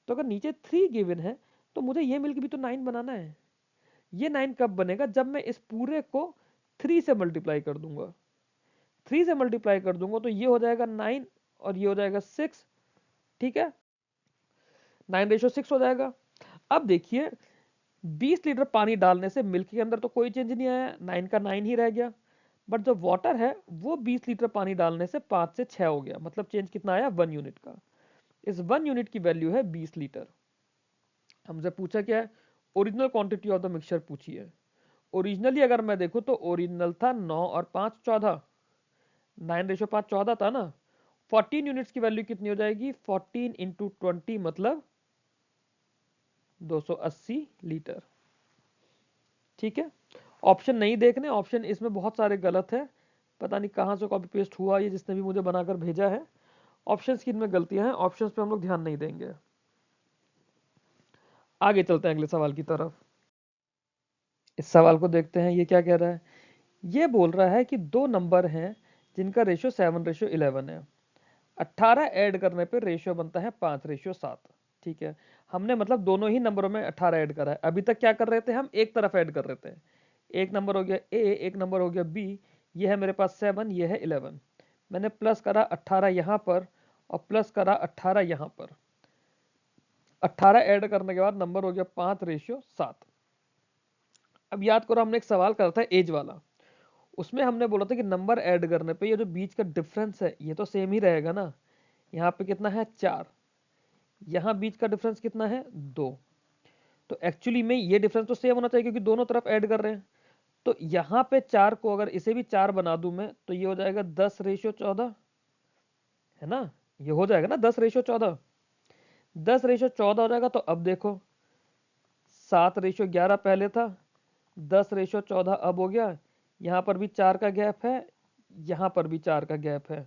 तो अगर नीचे 3 गिवन है तो मुझे ये मिल्क भी तो 9 बनाना है। ये 9 कब बनेगा? जब मैं इस पूरे को 3 से मल्टीप्लाई कर दूंगा। 3 से मल्टीप्लाई कर दूंगा तो ये हो जाएगा 9 और ये हो जाएगा 6। ठीक है, 9:6 हो जाएगा। अब देखिए, 20 लीटर पानी डालने से मिल्क के अंदर तो कोई चेंज नहीं आया, 9 का 9 ही रह गया। बट जो वाटर है वो 20 लीटर पानी डालने से 5 से 6 हो गया, मतलब चेंज कितना आया? 1 यूनिट का। इस 1 यूनिट की वैल्यू है 20 लीटर। हमसे पूछा क्या है? Original quantity of the mixture पूछी है। ओरिजिनली अगर मैं देखूं तो ओरिजिनल था 9 और 5 14, 9:5 14 था ना। 14 यूनिट्स की वैल्यू कितनी हो जाएगी? 14 इंटू 20 मतलब 280 लीटर। ठीक है, ऑप्शन नहीं देखने, ऑप्शन इसमें बहुत सारे गलत है, पता नहीं कहाँ से कॉपी पेस्ट हुआ ये जिसने भी मुझे बनाकर भेजा है। ऑप्शंस की इनमें गलतियां हैं, ऑप्शंस पे हम लोग ध्यान नहीं देंगे। आगे चलते हैं अगले सवाल की तरफ। इस सवाल को देखते हैं, ये क्या कह रहा है। ये बोल रहा है कि दो नंबर हैं जिनका रेशियो 7:11 है। 18 ऐड करने पे रेशियो बनता है 5:7। ठीक है, हमने मतलब दोनों ही नंबरों में 18 ऐड करा है। अभी तक क्या कर रहे थे, हम एक तरफ ऐड कर रहे थे। एक नंबर हो गया ए, एक नंबर हो गया बी। ये है मेरे पास 7, ये है 11। मैंने प्लस करा 18 यहाँ पर और प्लस करा 18 यहाँ पर। 18 ऐड करने के बाद नंबर हो गया 5:7। अब याद करो, हमने एक सवाल करा था एज वाला, उसमें हमने बोला था कि नंबर ऐड करने पे ये जो बीच का डिफरेंस है ये तो सेम ही रहेगा ना। यहाँ पे कितना है 4, यहाँ बीच का डिफरेंस कितना है 2। तो एक्चुअली में ये डिफरेंस तो सेम होना चाहिए क्योंकि दोनों तरफ ऐड कर रहे हैं। तो यहाँ पे 4 को अगर इसे भी 4 बना दूं मैं तो ये हो जाएगा 10:14, है ना। ये हो जाएगा ना 10:14। 10:14 हो जाएगा। तो अब देखो 7:11 पहले था, 10:14 अब हो गया। यहाँ पर भी 4 का गैप है, यहाँ पर भी 4 का गैप है,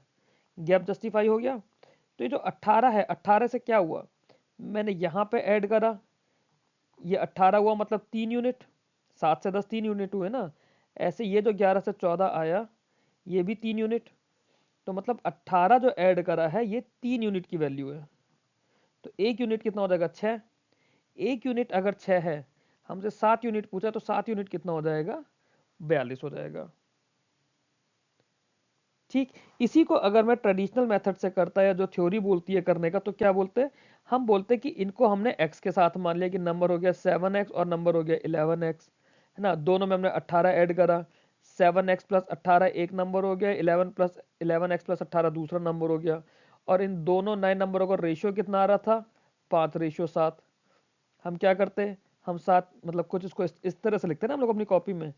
गैप जस्टिफाई हो गया। तो ये जो 18 है, 18 से क्या हुआ, मैंने यहाँ पे ऐड करा, ये 18 हुआ मतलब 3 यूनिट, 7 से 10 3 यूनिट हुए ना। ऐसे ये जो 11 से 14 आया ये भी 3 यूनिट। तो मतलब 18 जो ऐड करा है ये 3 यूनिट की वैल्यू है। तो 1 यूनिट कितना हो जाएगा 6। 1 यूनिट अगर 6 है, हमसे 7 यूनिट पूछा तो 7 यूनिट कितना हो जाएगा 42 हो जाएगा। ठीक, इसी को अगर मैं ट्रेडिशनल मेथड से करता या जो थ्योरी बोलती है करने का तो क्या बोलते हैं, हम बोलते हैं कि इनको हमने x के साथ मान लिया कि नंबर हो गया 7x और नंबर हो गया 11x, है ना। दोनों में हमने 18 ऐड करा, 7x प्लस 18 एक नंबर हो गया, 11x प्लस 18 दूसरा नंबर हो गया। और इन दोनों नए नंबरों का रेशियो कितना आ रहा था 5:7। हम क्या करते हैं, हम 7 मतलब कुछ इसको इस तरह से लिखते हैं ना हम लोग अपनी कॉपी में,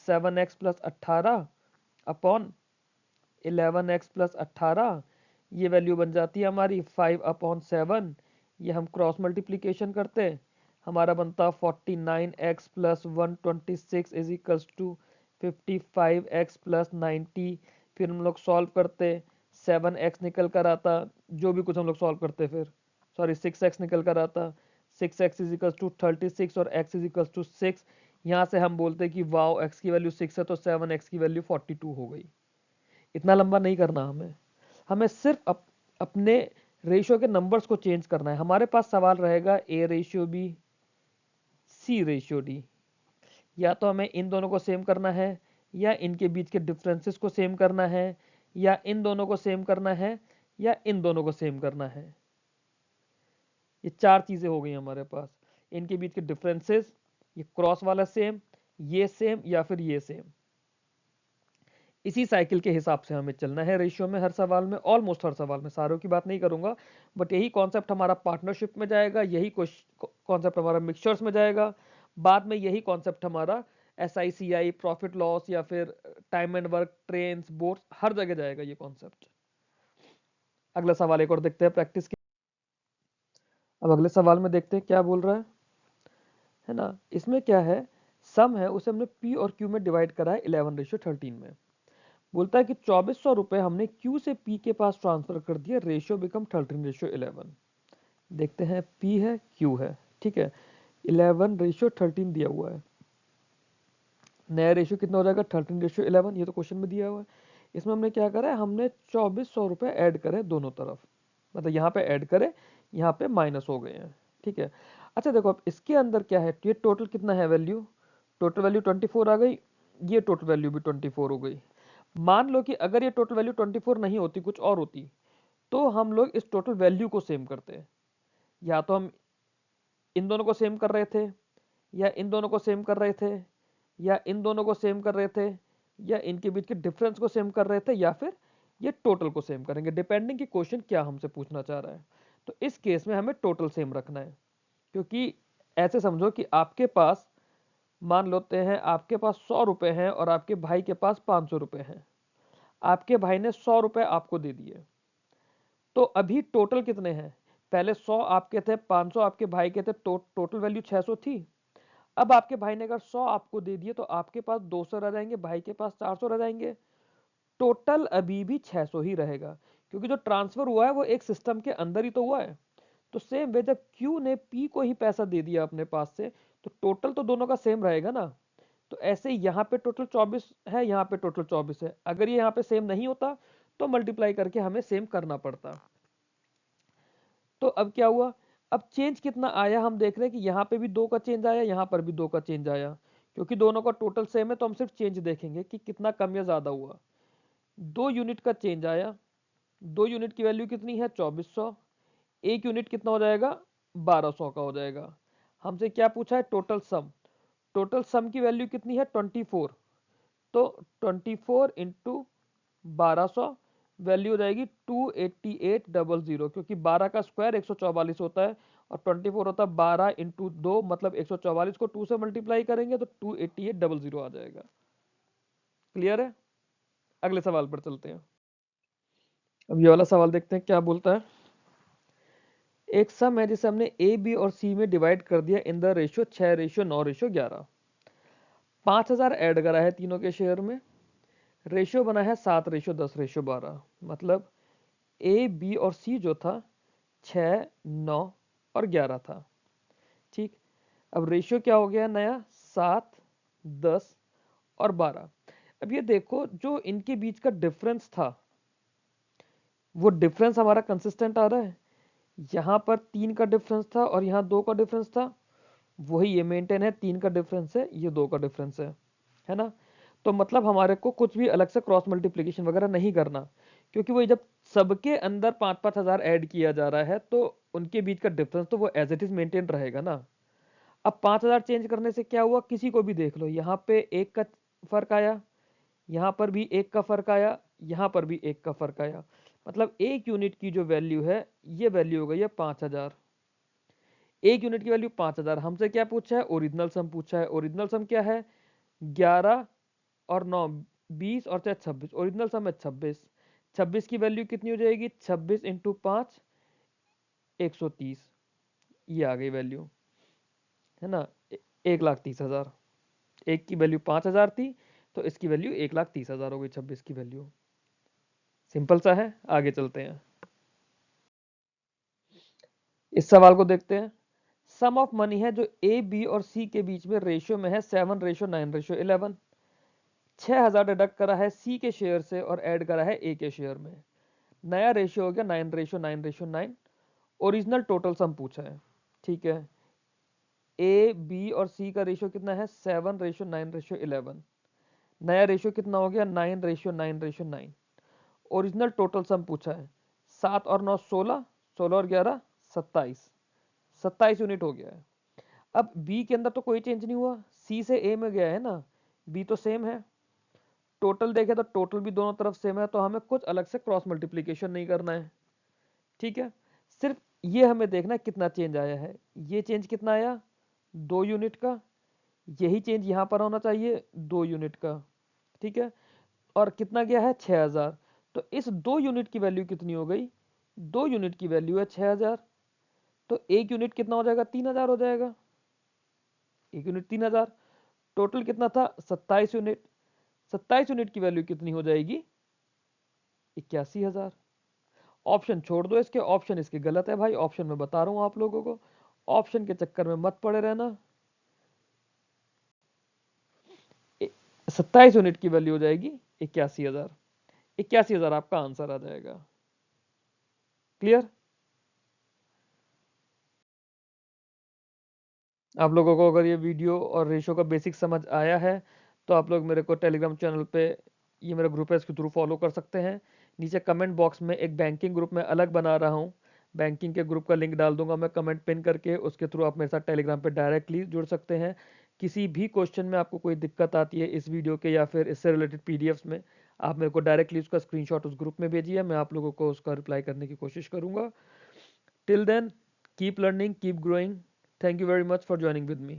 7x plus 18 upon 11x plus 18, ये वैल्यू बन जाती है हमारी 5/7। ये हम क्रॉस मल्टीप्लीकेशन करते हैं, हमारा बनता 49x plus 126 is equals to 55x plus 90। फिर हम लोग सॉल्व करते, 7x निकल कर आता, जो भी कुछ हम लोग सॉल्व करते फिर, सॉरी 6x निकल कर आता, 6x इज इक्वल्स टू 36 और x इज इक्वल्स टू 6। यहाँ से हम बोलते हैं कि वाओ x की वैल्यू 6 है तो 7x की वैल्यू 42 हो गई। इतना लंबा नहीं करना हमें, हमें सिर्फ अपने रेशियो के नंबर्स को चेंज करना है। हमारे पास सवाल रहेगा a/b c/d, या तो हमें इन दोनों को सेम करना है, या इनके बीच के डिफरेंसेस को सेम करना है, या इन दोनों को सेम करना है, या इन दोनों को सेम करना है। ये 4 चीजें हो गई हमारे पास, इनके बीच के डिफरेंसेस, ये क्रॉस वाला सेम, ये सेम, या फिर ये सेम। इसी साइकिल के हिसाब से हमें चलना है रेशियो में हर सवाल में, ऑलमोस्ट हर सवाल में, सारों की बात नहीं करूंगा, बट यही कॉन्सेप्ट हमारा पार्टनरशिप में जाएगा, यही कॉन्सेप्ट हमारा मिक्सचर्स में जाएगा, बाद में यही कॉन्सेप्ट हमारा SICI, प्रॉफिट लॉस, या फिर time and work, trains, boats, हर जगह जाएगा ये कॉन्सेप्ट। अगला सवाल एक और देखते हैं प्रैक्टिस की। अब अगले सवाल में देखते हैं क्या बोल रहा है ना। इसमें क्या है, सम है उसे हमने P और Q में डिवाइड करा है 11:13 में। बोलता है कि 2400 रुपए हमने Q से P के पास ट्रांसफर कर दिया, रेशियो बिकम 13:11। देखते हैं, P है Q है, ठीक है, 11:13 दिया हुआ है, नया रेशियो कितना हो जाएगा 13:11, ये तो क्वेश्चन में दिया हुआ है। इसमें हमने क्या करा है, हमने 2400 रुपए ऐड करे दोनों तरफ, मतलब यहाँ पे ऐड करे, यहाँ पे माइनस हो गए हैं, ठीक है। अच्छा देखो अब इसके अंदर क्या है, ये टोटल कितना है वैल्यू, टोटल वैल्यू 24 आ गई, ये टोटल वैल्यू भी 24 हो गई। मान लो कि अगर ये टोटल वैल्यू 24 नहीं होती, कुछ और होती, तो हम लोग इस टोटल वैल्यू को सेम करते हैं। या तो हम इन दोनों को सेम कर रहे थे, या इन दोनों को सेम कर रहे थे, या इन दोनों को सेम कर रहे थे, या इनके बीच के डिफरेंस को सेम कर रहे थे, या फिर ये टोटल को सेम करेंगे, डिपेंडिंग कि क्वेश्चन क्या हमसे पूछना चाह रहा है। तो इस केस में हमें टोटल सेम रखना है, क्योंकि ऐसे समझो कि आपके पास, मान लेते हैं आपके पास 100 रुपए हैं और आपके भाई के पास 500 रुपए हैं। आपके भाई ने 100 रुपए आपको दे दिए, तो अभी टोटल कितने हैं, पहले 100 आपके थे, 500 आपके भाई के थे, टोटल वैल्यू 600 थी। अब आपके भाई ने अगर 100 आपको दे दिए तो आपके पास 200 रह जाएंगे, भाई के पास 400 रह जाएंगे, टोटल अभी भी 600 ही रहेगा, क्योंकि जो ट्रांसफर हुआ है वो एक सिस्टम के अंदर ही तो हुआ है। तो सेम वे जब Q ने P को ही पैसा दे दिया अपने पास से, तो टोटल तो दोनों का सेम रहेगा ना। तो ऐसे यहाँ पे टोटल 24 है, यहाँ पे टोटल 24 है, अगर ये यहाँ पे सेम नहीं होता तो मल्टीप्लाई करके हमें सेम करना पड़ता। तो अब क्या हुआ, अब चेंज कितना आया हम देख रहे हैं कि यहाँ पे भी 2 का चेंज आया, यहाँ पर भी 2 का चेंज आया, क्योंकि दोनों का टोटल सेम है तो हम सिर्फ चेंज देखेंगे कि कितना कम या ज्यादा हुआ। 2 यूनिट का चेंज आया, 2 यूनिट की वैल्यू कितनी है 2400, 1 यूनिट कितना हो जाएगा 1200 का हो जाएगा। हमसे क्या पूछा है टोटल सम, टोटल सम की वैल्यू कितनी है 24, तो 24 इंटू 1200 वैल्यू हो जाएगी 28800, क्योंकि 12 का स्क्वायर 144 होता है और 24 होता है 12 इंटू 2, मतलब 144 को 2 से मल्टीप्लाई करेंगे तो 28800 आ जाएगा। क्लियर है? अगले सवाल पर चलते हैं। अब ये वाला सवाल देखते हैं क्या बोलता है। एक सम है जिसे हमने ए बी और सी में डिवाइड कर दिया इन द रेशियो 6:9:11। 5000 ऐड करा है तीनों के शेयर में, रेशियो बना है 7:10:12, मतलब ए बी और सी जो था 6, 9 और 11 था। ठीक, अब रेशियो क्या हो गया नया 7, 10 और 12। अब ये देखो जो इनके बीच का डिफरेंस था वो डिफरेंस हमारा कंसिस्टेंट आ रहा है। यहाँ पर 3 का डिफरेंस था और यहाँ 2 का डिफरेंस था, वही ये मेंटेन है, 3 का डिफरेंस है, ये 2 का डिफरेंस है ना। तो मतलब हमारे को कुछ भी अलग से क्रॉस मल्टीप्लिकेशन वगैरह नहीं करना, क्योंकि वही जब सबके अंदर 5-5 हजार ऐड किया जा रहा है तो उनके बीच का डिफरेंस तो वो एज इट इज मेंटेन रहेगा ना। अब 5000 चेंज करने से क्या हुआ, किसी को भी देख लो, यहाँ पे 1 का फर्क आया, यहाँ पर भी 1 का फर्क आया, यहाँ पर भी 1 का फर्क आया, मतलब 1 यूनिट की जो वैल्यू है ये वैल्यू हो गई है 5000। 1 यूनिट की वैल्यू 5000। हमसे क्या पूछा है, ओरिजिनल सम पूछा है। ओरिजिनल सम क्या है 11 और 9 20 और 4 26, ओरिजिनल सम है 26। 26 की वैल्यू कितनी हो जाएगी 26 इंटू 5 130, ये आ गई वैल्यू, है ना। 1,30,000, एक की वैल्यू 5000 थी तो इसकी वैल्यू 1,30,000 हो गई 26 की वैल्यू। सिंपल सा है, आगे चलते हैं। इस सवाल को देखते हैं। सम ऑफ मनी है जो ए बी और सी के बीच में रेशियो में है 7:9:11। 6000 डिडक्ट करा है सी के शेयर से और ऐड करा है ए के शेयर में, नया रेशियो हो गया 9:9:9। ओरिजिनल टोटल सम पूछा है, ठीक है। ए बी और सी का रेशियो कितना है 7:9:11, नया रेशियो कितना हो गया 9:9:9। ओरिजिनल टोटल सम पूछा है 7 और 9 16, 16 और 11 27, 27 यूनिट हो गया है। अब बी के अंदर तो कोई चेंज नहीं हुआ, सी से ए में गया है ना, बी तो सेम है। टोटल देखे तो टोटल भी दोनों तरफ सेम है, तो हमें कुछ अलग से क्रॉस मल्टीप्लीकेशन नहीं करना है, ठीक है। सिर्फ ये हमें देखना है कितना चेंज आया है। ये चेंज कितना आया 2 यूनिट का, यही चेंज यहाँ पर होना चाहिए 2 यूनिट का, ठीक है। और कितना गया है 6000, तो इस 2 यूनिट की वैल्यू कितनी हो गई, 2 यूनिट की वैल्यू है 6000, तो 1 यूनिट कितना हो जाएगा 3000 हो जाएगा, 1 यूनिट 3000। टोटल कितना था 27 यूनिट, 27 यूनिट की वैल्यू कितनी हो जाएगी 81,000। ऑप्शन छोड़ दो इसके, ऑप्शन इसके गलत है भाई, ऑप्शन में बता रहा हूं आप लोगों को, ऑप्शन के चक्कर में मत पड़े रहना। 27 यूनिट की वैल्यू हो जाएगी 81,000, 81,000 आपका आंसर आ जाएगा। क्लियर? आप लोगों को अगर ये वीडियो और रेशो का बेसिक समझ आया है तो आप लोग मेरे को टेलीग्राम चैनल पे, ये मेरा ग्रुप है, इसके थ्रू फॉलो कर सकते हैं। नीचे कमेंट बॉक्स में एक बैंकिंग ग्रुप में अलग बना रहा हूँ, बैंकिंग के ग्रुप का लिंक डाल दूंगा मैं कमेंट पिन करके, उसके थ्रू आप मेरे साथ टेलीग्राम पे डायरेक्टली जुड़ सकते हैं। किसी भी क्वेश्चन में आपको कोई दिक्कत आती है इस वीडियो के या फिर इससे रिलेटेड पीडीएफ्स में, आप मेरे को डायरेक्टली उसका स्क्रीनशॉट उस ग्रुप में भेजिए, मैं आप लोगों को उसका रिप्लाई करने की कोशिश करूंगा। Till then, keep learning, keep growing. Thank you very much for joining with me.